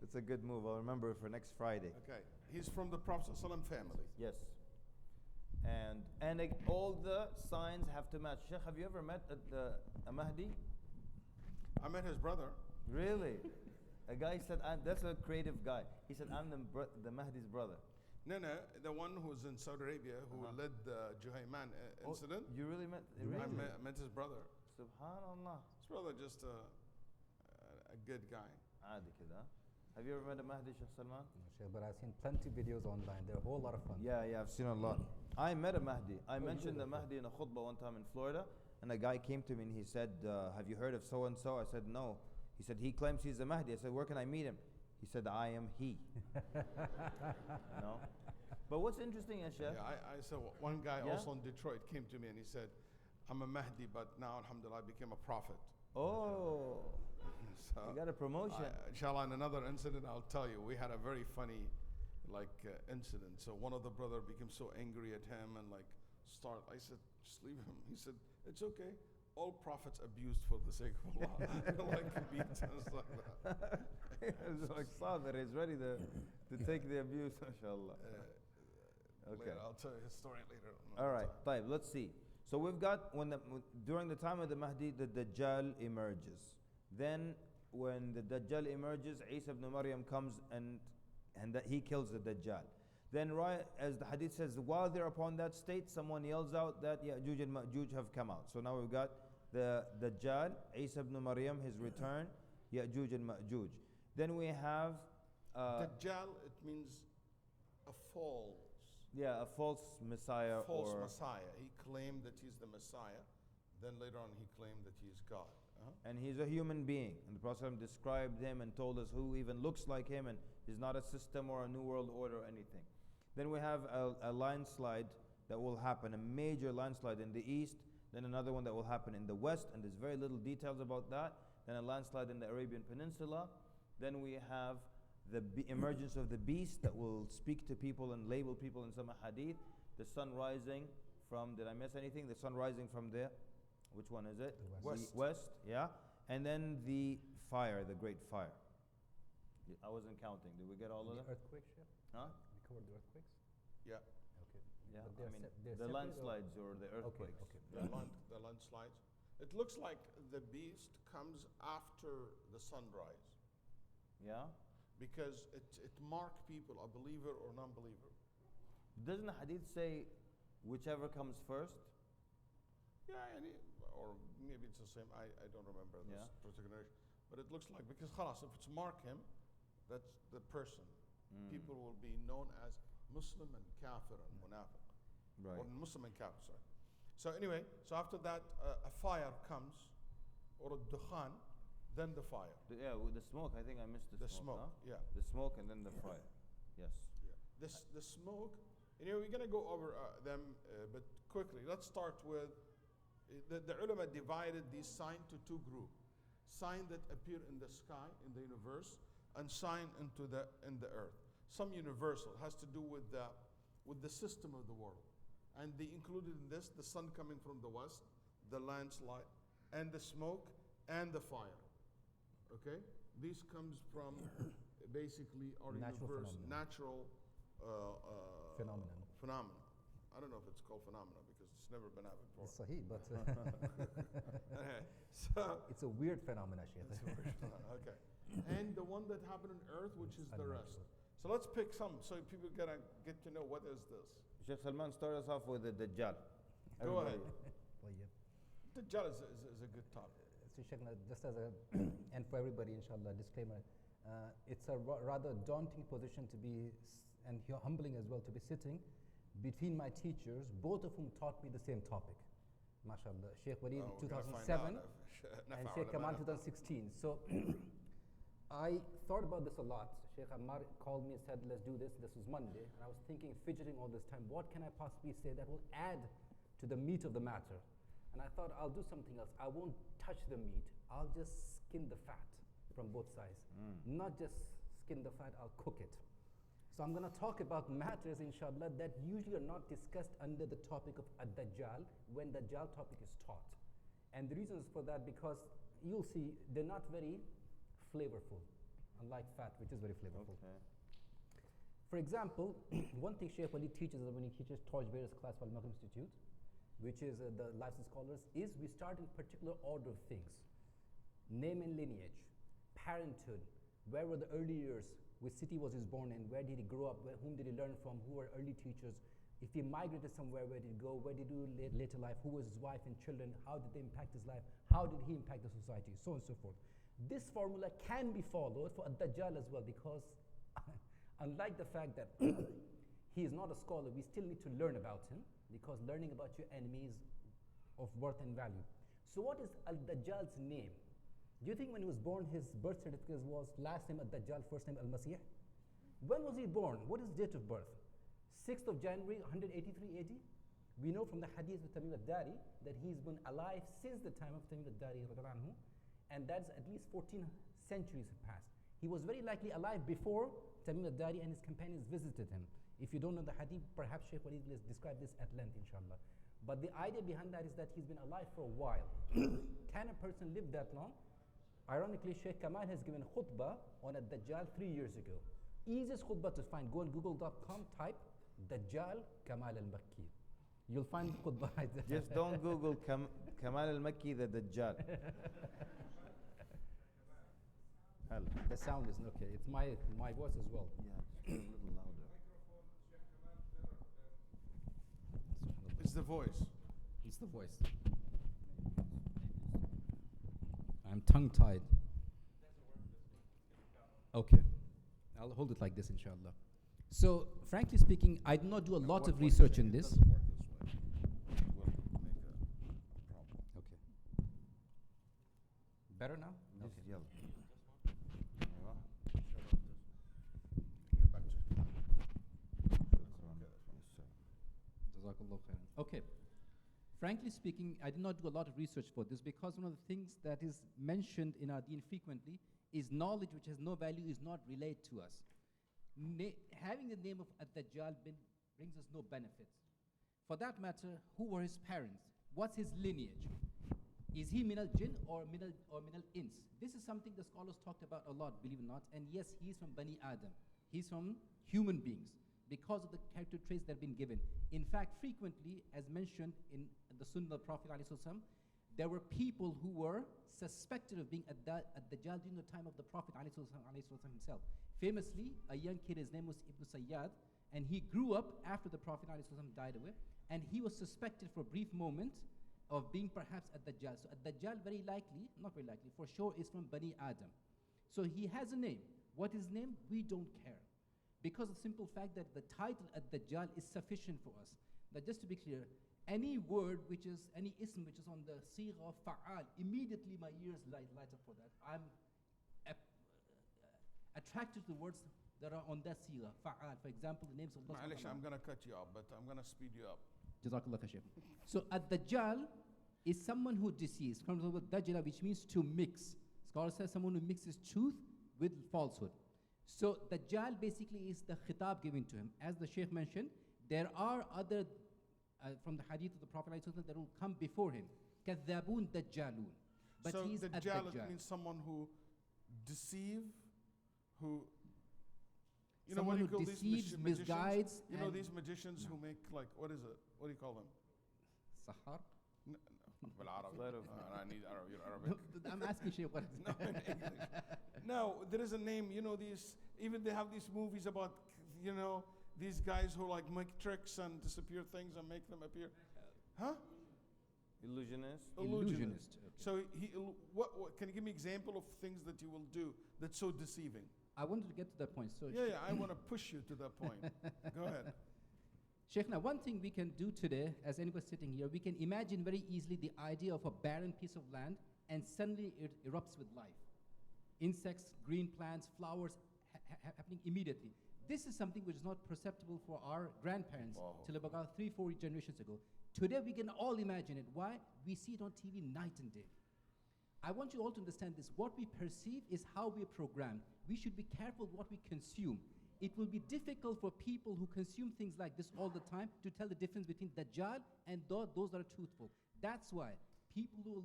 It's a good move. I'll remember it for next Friday. Okay. He's from the Prophet ﷺ family. Yes. And all the signs have to match. Sheikh, have you ever met a Mahdi? I met his brother. Really? A guy said, that's a creative guy. He said, I'm the Mahdi's brother. No, the one who's in Saudi Arabia who led the Juhayman incident. You really met? I met his brother. Subhanallah. His brother just a good guy. عادي كده. Have you ever met a Mahdi, Sheikh Salman? No, Sheikh, but I've seen plenty videos online. They're a whole lot of fun. Yeah, I've seen a lot. I met a Mahdi. I mentioned the Mahdi in a khutbah one time in Florida, and a guy came to me and he said, have you heard of so-and-so? I said, no. He said, he claims he's the Mahdi. I said, where can I meet him? He said, I am he. No? But what's interesting, Sheikh? Yeah, I said, one guy also in Detroit came to me and he said, I'm a Mahdi, but now, alhamdulillah, I became a prophet. Oh. So you got a promotion. Inshallah, in another incident, I'll tell you, we had a very funny incident. So one of the brother became so angry at him and I said, just leave him. He said, it's okay. All prophets abused for the sake of Allah. Beat and stuff like that. It's like Sabir, he's ready to take the abuse, inshallah. Okay. Later, I'll tell you his story later. All right, طيب, let's see. So we've got, during the time of the Mahdi, the Dajjal emerges. Then when the Dajjal emerges, Isa ibn Maryam comes and that he kills the Dajjal. Then right as the hadith says, while they're upon that state, someone yells out that Ya'juj and Ma'juj have come out. So now we've got the Dajjal, Isa ibn Maryam, his return, Ya'juj and Ma'juj. Then we have Dajjal, it means a false Messiah. Messiah. He claimed that he's the Messiah. Then later on he claimed that he is God. And he's a human being. And the Prophet ﷺ described him and told us who even looks like him, and he's not a system or a new world order or anything. Then we have a landslide that will happen, a major landslide in the east, then another one that will happen in the west, and there's very little details about that. Then a landslide in the Arabian Peninsula. Then we have the emergence of the beast that will speak to people and label people in some hadith. The sun rising from, did I miss anything? The sun rising from there. Which one is it? The west. The west, yeah. And then the fire, the great fire. I wasn't counting. Did we get all of them? Earthquakes, yeah? Huh? We covered the earthquakes? Yeah. Okay. Yeah, But I they're mean, they're the separate landslides or the earthquakes. Okay. The landslides. It looks like the beast comes after the sunrise Yeah? because it marked people, a believer or non-believer. Doesn't the hadith say whichever comes first? Yeah, or maybe it's the same. I don't remember this Yeah. particular. But it looks like, because khalas, if it's mark him, that's the person. People will be known as Muslim and Kafir and Munafiq. Right. Or Muslim and Kafir, sorry. So anyway, so after that, a fire comes, or a dukhan, then the fire. With the smoke, I think I missed the smoke. Huh? Yeah. The smoke and then the fire. Yes. Yeah. The smoke, we're going to go over them, but quickly. Let's start with, the ulama divided these signs to two groups. Signs that appear in the sky, in the universe, and sign in the earth. Some universal has to do with the system of the world. And they included in this the sun coming from the west, the landslide, and the smoke, and the fire. Okay? These comes from basically our natural phenomenon. I don't know if it's called phenomena because it's never been happened before. It's Sahih, but So it's a weird phenomenon, Sheikh. okay. And the one that happened on earth, which is the rest. Unnatural. So let's pick some so people get to know what is this. Sheikh Salman, start us off with the Dajjal. Go ahead. Well, yeah. Dajjal is a good topic. So Sheikh, just as a, and for everybody, inshallah, disclaimer, it's a rather daunting position to be, and humbling as well, to be sitting between my teachers, both of whom taught me the same topic. MashaAllah. Sheikh Walid 2007 and Sheikh Kamal 2016. So I thought about this a lot. Sheikh Ammar called me and said, let's do this. This was Monday. And I was thinking, fidgeting all this time, what can I possibly say that will add to the meat of the matter? And I thought, I'll do something else. I won't touch the meat. I'll just skin the fat from both sides. Not just skin the fat, I'll cook it. So I'm going to talk about matters, inshallah, that usually are not discussed under the topic of Ad-Dajjal when the Dajjal topic is taught. And the reason is for that because you'll see they're not very flavorful, unlike fat, which is very flavorful. Okay. For example, one thing Shaykh Walid teaches us when he teaches Taj Behr's class for Al-Maghrib Institute, which is the licensed scholars, is we start in particular order of things. Name and lineage, parenthood, where were the early years, which city was he born in, where did he grow up, whom did he learn from, who were early teachers, if he migrated somewhere, where did he go, where did he do later life, who was his wife and children, how did they impact his life, how did he impact the society, so on and so forth. This formula can be followed for Ad-Dajjal as well because unlike the fact that he is not a scholar, we still need to learn about him because learning about your enemy is of worth and value. So what is Al-Dajjal's name? Do you think when he was born, his birth certificate was last name Ad-Dajjal, first name Al-Masih? When was he born? What is his date of birth? 6th of January, 183 AD? We know from the hadith of Tamim al-Dari that he's been alive since the time of Tamim al-Dari, and that's at least 14 centuries have passed. He was very likely alive before Tamim al-Dari and his companions visited him. If you don't know the hadith, perhaps Shaykh Walid will describe this at length, inshallah. But the idea behind that is that he's been alive for a while. Can a person live that long? Ironically, Shaykh Kamal has given khutbah on a Dajjal 3 years ago. Easiest khutbah to find. Go on google.com, type Dajjal Kamal al-Makki. You'll find khutbah right there. Just don't Google Kamal al-Makki the Dajjal. Hell. The sound isn't okay. It's my voice as well. Yeah, just a little louder. It's the voice. It's the voice. I'm tongue-tied. Okay. I'll hold it like this, inshallah. So, frankly speaking, I do not do a lot of research in this. It doesn't work this way. It will make a problem. Okay. Better now? Just Okay. yell. Get back to Jazakallah khairan. Okay. Frankly speaking, I did not do a lot of research for this because one of the things that is mentioned in our deen frequently is knowledge which has no value is not relayed to us. Having the name of Ad-Dajjal brings us no benefits. For that matter, who were his parents? What's his lineage? Is he minal jinn or minal ins? This is something the scholars talked about a lot, believe it or not. And yes, he's from Bani Adam. He's from human beings because of the character traits that have been given. In fact, frequently, as mentioned in the Sunnah of the Prophet ﷺ, there were people who were suspected of being Ad-Dajjal during the time of the Prophet ﷺ himself. Famously, a young kid, his name was Ibn Sayyad, and he grew up after the Prophet ﷺ died away, and he was suspected for a brief moment of being perhaps Ad-Dajjal. So Ad-Dajjal very likely, not very likely, for sure is from Bani Adam. So he has a name. What is his name? We don't care. Because of the simple fact that the title Ad-Dajjal is sufficient for us. Now just to be clear, any word which is, any ism which is on the sigha of fa'al, immediately my ears light up for that. I'm attracted to the words that are on that sigha, fa'al. For example, the names of Allah. Ma'alish, I'm going to cut you off, but I'm going to speed you up. Jazakallah khair. So Ad-Dajjal is someone who deceives. Comes from the word Dajjala, which means to mix. Scholar says someone who mixes truth with falsehood. So Dajjal basically is the khitab given to him. As the Shaykh mentioned, there are other, from the hadith of the Prophet ﷺ that will come before him. Kadhabun Dajjalun. But So he's Dajjal Ad-Dajjal. means someone who deceive, who, you Someone know who what you call deceives, these magicians? misguides, You know and- these magicians who make like, what is it? What do you call them? Sahar? بالعربي. Sleight of I need Arabic. I'm asking Shaykh what is No, in English. No, there is a name, you know, these, even they have these movies about, you know, these guys who like make tricks and disappear things and make them appear. Huh? Illusionist. Illusionist. Okay. So what can you give me example of things that you will do that's so deceiving? I wanted to get to that point. So Yeah, I want to push you to that point. Go ahead. Sheikh, now one thing we can do today, as anybody sitting here, we can imagine very easily the idea of a barren piece of land and suddenly it erupts with life. Insects, green plants, flowers happening immediately. This is something which is not perceptible for our grandparents till about 3-4 generations ago. Today we can all imagine it. Why? We see it on TV night and day. I want you all to understand this. What we perceive is how we are programmed. We should be careful what we consume. It will be difficult for people who consume things like this all the time to tell the difference between Dajjal and those that are truthful. That's why people who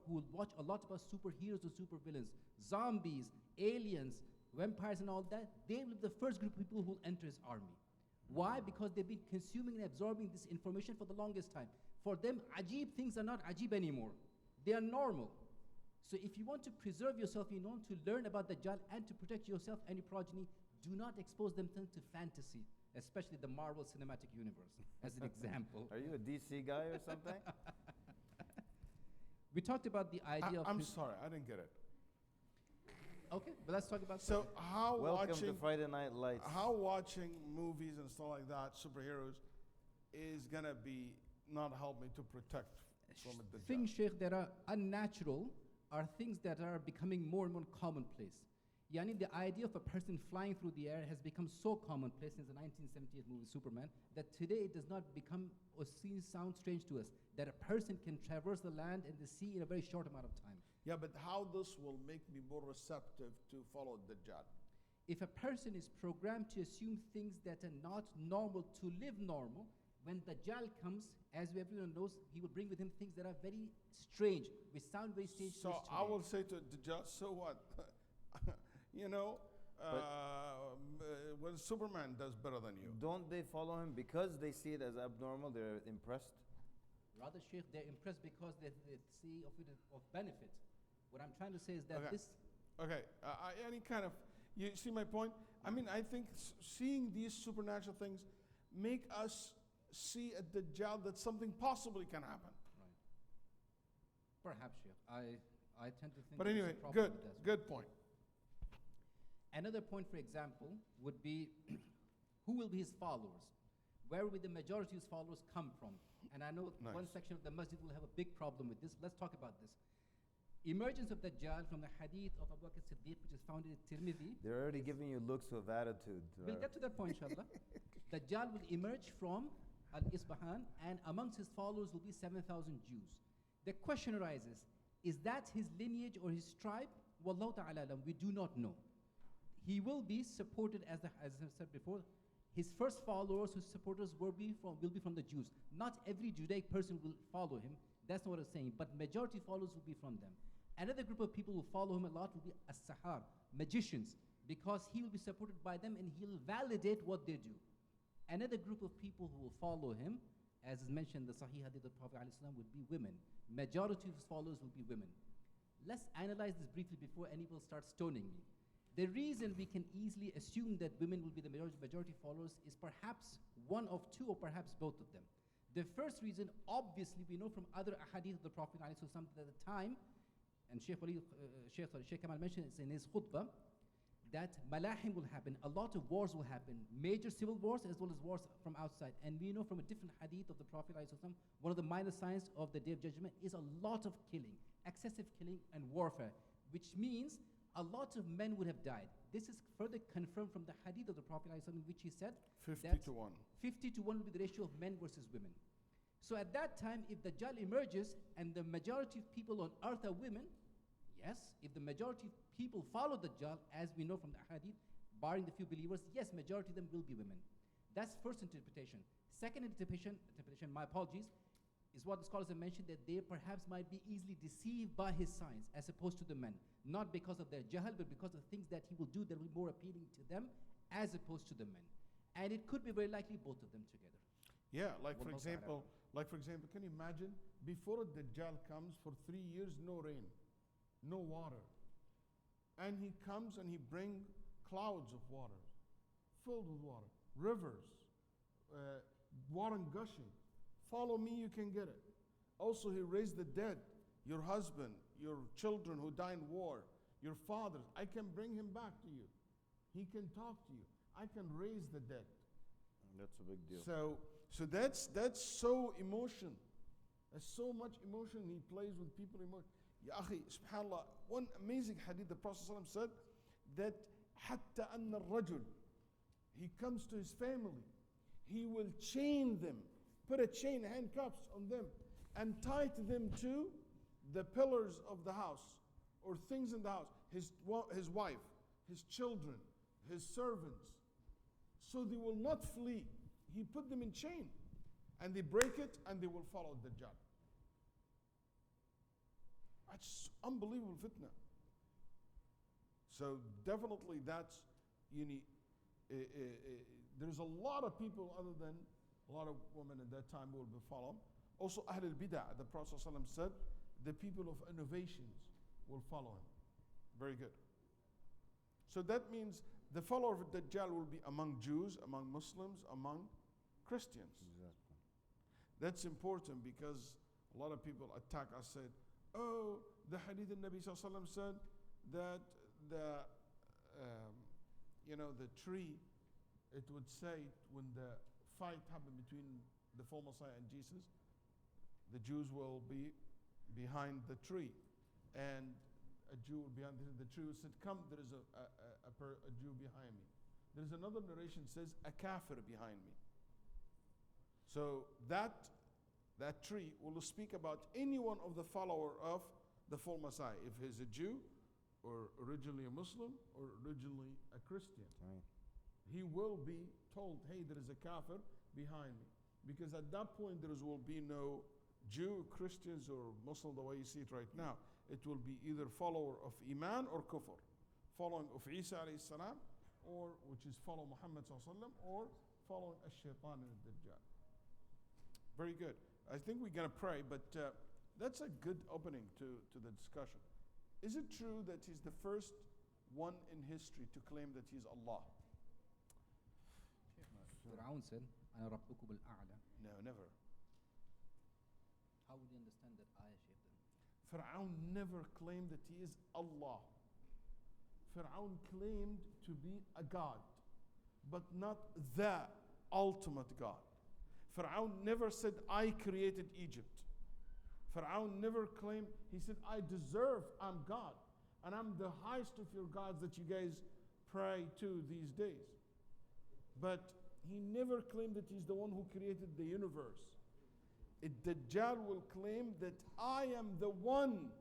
will watch a lot about superheroes or supervillains, zombies, aliens, vampires and all that, they will be the first group of people who will enter his army. Why? Because they've been consuming and absorbing this information for the longest time. For them, ajib things are not ajib anymore. They are normal. So if you want to preserve yourself, you want to learn about Dajjal and to protect yourself and your progeny, do not expose them to fantasy, especially the Marvel Cinematic Universe, as an example. Are you a DC guy or something? We talked about the idea of... I'm sorry, I didn't get it. Okay, but let's talk about... So how Welcome watching to Friday Night Lights. how watching movies and stuff like that, superheroes, is gonna be not help me to protect from the Things, Sheikh, that are unnatural are things that are becoming more and more commonplace. Yani, the idea of a person flying through the air has become so commonplace since the 1978 movie Superman that today it does not become or sound strange to us that a person can traverse the land and the sea in a very short amount of time. Yeah, but how this will make me more receptive to follow Dajjal? If a person is programmed to assume things that are not normal, to live normal, when Dajjal comes, as everyone knows, he will bring with him things that are very strange, which sound very strange to us So I today. will say to Dajjal, so what? You know, when Superman does better than you. Don't they follow him because they see it as abnormal? They're impressed. Rather, Sheikh, they're impressed because they see of it of benefit. What I'm trying to say is that Okay. this... Okay, any kind of, you see my point? I mean, I think seeing these supernatural things make us see at Dajjal that something possibly can happen. Right. Perhaps, Sheikh. I tend to think. But there's a anyway, problem good, with that. good point. Another point, for example, would be who will be his followers? Where will the majority of his followers come from? And I know Nice. one section of the masjid will have a big problem with this. Let's talk about this. Emergence of Dajjal from the hadith of Abu Bakr Siddiq, which is found in Tirmidhi. They're already giving you looks of attitude. We'll get to that point, inshallah. Dajjal will emerge from Al-Isbahan, and amongst his followers will be 7,000 Jews. The question arises, is that his lineage or his tribe? Wallahu ta'ala alam, we do not know. He will be supported, as I said before, his first followers, his supporters will be from the Jews. Not every Judaic person will follow him. That's not what I'm saying. But majority followers will be from them. Another group of people who follow him a lot will be as-sahar, magicians, because he will be supported by them and he'll validate what they do. Another group of people who will follow him, as is mentioned in the Sahih Hadith of the Prophet ﷺ, would be women. Majority of his followers will be women. Let's analyze this briefly before anyone starts stoning me. The reason we can easily assume that women will be the majority followers is perhaps one of two or perhaps both of them. The first reason, obviously, we know from other ahadith of the Prophet ﷺ that at the time, and Sheikh Kamal mentioned it in his khutbah, that malahim will happen, a lot of wars will happen, major civil wars as well as wars from outside. And we know from a different hadith of the Prophet ﷺ, one of the minor signs of the Day of Judgment is a lot of killing, excessive killing and warfare, which means a lot of men would have died. This is further confirmed from the hadith of the Prophet ﷺ, in which he said 50 that to 1. 50 to 1 will be the ratio of men versus women. So at that time, if Dajjal emerges and the majority of people on earth are women, yes. If the majority of people follow Dajjal, as we know from the hadith, barring the few believers, yes, majority of them will be women. That's first interpretation. Second interpretation, my apologies, is what the scholars have mentioned, that they perhaps might be easily deceived by his signs as opposed to the men. Not because of their jahal, but because of the things that he will do that will be more appealing to them as opposed to the men. And it could be very likely both of them together. Yeah, like for example, can you imagine, before Dajjal comes, for 3 years, no rain, no water. And he comes and he brings clouds of water, filled with water, rivers, water gushing. Follow me, you can get it. Also, he raised the dead, your husband, your children who die in war, your fathers. I can bring him back to you. He can talk to you. I can raise the dead. That's a big deal. So that's so emotion. There's so much emotion. He plays with people emotion. Ya akhi, subhanallah, one amazing hadith, the Prophet ﷺ said that حتى أن الرجل, he comes to his family, he will chain them, put a chain, handcuffs on them, and tie to them to the pillars of the house or things in the house, his wife, his children, his servants, so they will not flee. He put them in chain, and they break it, and they will follow Dajjal. That's unbelievable fitna. So definitely that's, there's a lot of people other than a lot of women at that time who will be following. Also Ahl al-Bid'ah, the Prophet ﷺ said, the people of innovations will follow him. Very good. So that means the follower of Dajjal will be among Jews, among Muslims, among Christians. Exactly. That's important because a lot of people attack us, said, oh, the hadith of Nabi Sallallahu Alaihi Wasallam said that the tree, it would say when the fight happened between the false Messiah and Jesus, the Jews will be behind the tree, and a Jew will be behind the tree. Said, come, there is a Jew behind me. There is another narration says a kafir behind me. So that tree will speak about any one of the follower of the false Messiah, if he's a Jew or originally a Muslim or originally a Christian. Right. He will be told, hey, there is a kafir behind me. Because at that point there will be no Jew, Christians, or Muslim the way you see it right now. It will be either follower of Iman or Kufr, following of Isa alayhi salam, or which is follow Muhammad sallallahu alaihi wasallam, or following Ash-Shaytan and Dajjal. Very good. I think we're going to pray, but that's a good opening to the discussion. Is it true that he's the first one in history to claim that he's Allah? Fir'aun said, أنا ربكم الأعلى. No, never. How would you understand that ayah, Shaykh, then? Fir'aun never claimed that he is Allah. Fir'aun claimed to be a god, but not the ultimate God. Fir'aun never said, I created Egypt. Fir'aun never claimed, he said, I deserve, I'm God. And I'm the highest of your gods that you guys pray to these days. But he never claimed that he's the one who created the universe. Dajjal will claim that I am the one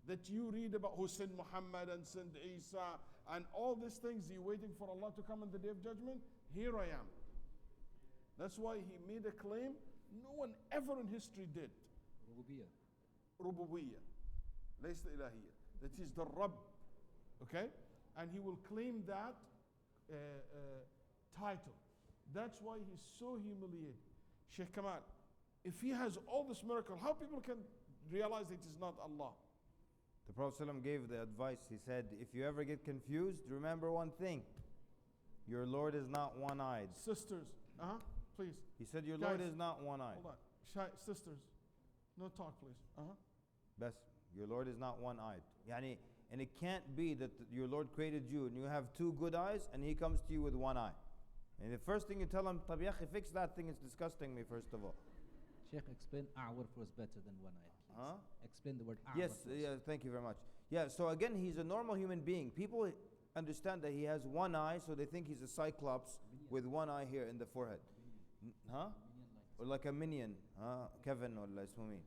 that you read about, who sent Muhammad and sent Isa and all these things. You're waiting for Allah to come on the day of judgment? Here I am. That's why he made a claim no one ever in history did. Rububiyyah. Laysa ilahiyya. That is the Rabb. Okay? And he will claim that title. That's why he's so humiliated. Sheikh Kamal, if he has all this miracle, how people can realize it is not Allah? The Prophet ﷺ gave the advice. He said, if you ever get confused, remember one thing. Your Lord is not one-eyed. Sisters, please. He said, your Guys, Lord is not one-eyed. Hold on. Sisters, no talk, please. Best, your Lord is not one-eyed. Yani, and it can't be that your Lord created you and you have two good eyes and He comes to you with one eye. And the first thing you tell him, "Tab ya akhi, fix that thing, it's disgusting me," first of all. Sheikh, explain a'war for us better than one eye, please. Huh? Explain the word a'war. Yes, yeah, thank you very much. Yeah, so again, he's a normal human being. People understand that he has one eye, so they think he's a cyclops with one eye here in the forehead. Huh? Or like a minion, Kevin or Ismumi.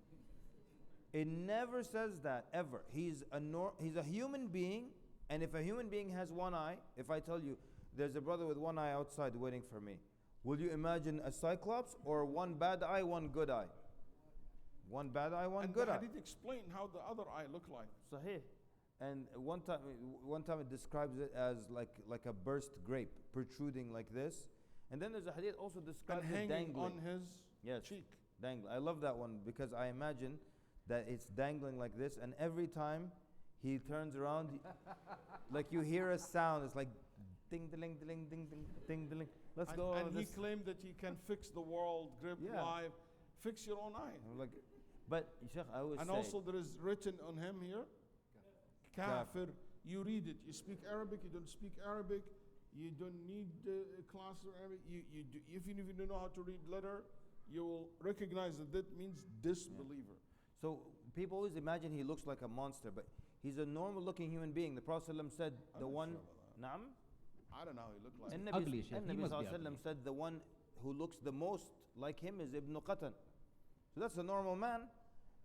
It never says that, ever. He's a human being, and if a human being has one eye, if I tell you, there's a brother with one eye outside waiting for me, will you imagine a cyclops or one bad eye, one good eye? One bad eye, one good eye. And the hadith explain how the other eye looked like. Sahih. And one time it describes it as like a burst grape protruding like this. And then there's a hadith also describes And it hanging dangling on his cheek. Dangling. I love that one because I imagine that it's dangling like this, and every time he turns around, like you hear a sound, it's like ding ding ding ding ding ding ding. Let's go. And he claimed that he can fix the world, grip life, fix your own eye. Like, but Sheikh, I always and say, also there is written on him here, Kafir. You read it. You speak Arabic. You don't speak Arabic. You don't need a class of Arabic. Even if you don't know how to read letter, you will recognize that that means disbeliever. So people always imagine he looks like a monster, but he's a normal-looking human being. The Prophet ﷺ said, "The one." Naam. I don't know how he looked like. And Ugly, Shaykh. He must be ugly. Nabi said, "The one who looks the most like him is Ibn Qatan." So that's a normal man,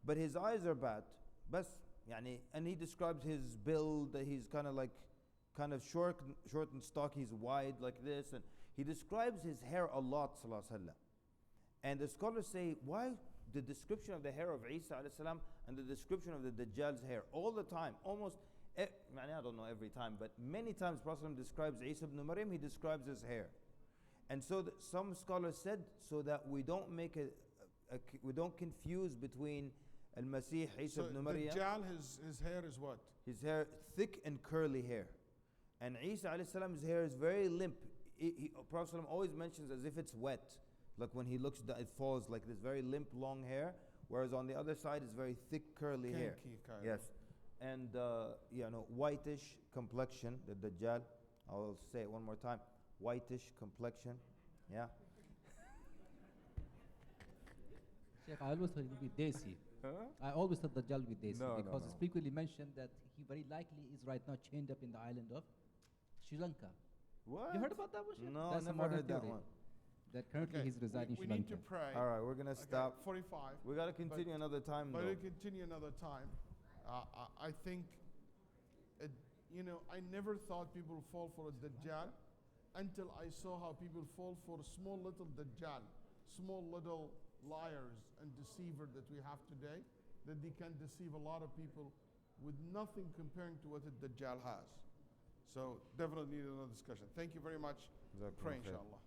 but his eyes are bad. Bas, yani, and he describes his build. That he's kind of short and stocky. He's wide like this, and he describes his hair a lot. Sallallahu Alaihi Wasallam. And the scholars say, why the description of the hair of Isa alayhi salam and the description of the Dajjal's hair all the time, almost, I don't know every time, but many times Prophet describes Isa ibn Maryam, he describes his hair. And so some scholars said, so that we don't make we don't confuse between Al-Masih, Isa ibn Maryam. Dajjal, his hair is what? His hair, thick and curly hair. And Isa alayhi salam's hair is very limp. Prophet always mentions as if it's wet. Like when he looks down, it falls like this very limp, long hair. Whereas on the other side, it's very thick, curly hair. Yes. And, whitish complexion, the Dajjal. I'll say it one more time. Whitish complexion. Yeah. Sheikh, I always thought it would be Desi. I always thought Dajjal would be Desi because it's frequently mentioned that he very likely is right now chained up in the island of Sri Lanka. What? You heard about that one, Sheikh? No, That's I never heard that one. That currently he's residing in Sri We need Lanka. to pray. All right, we're going to stop. 45. We got to continue another time, But though. we'll continue another time. I think, I never thought people would fall for a Dajjal until I saw how people fall for a small little Dajjal, small little liars and deceiver that we have today, that they can deceive a lot of people with nothing comparing to what a Dajjal has. So definitely need another discussion. Thank you very much. Pray, inshallah.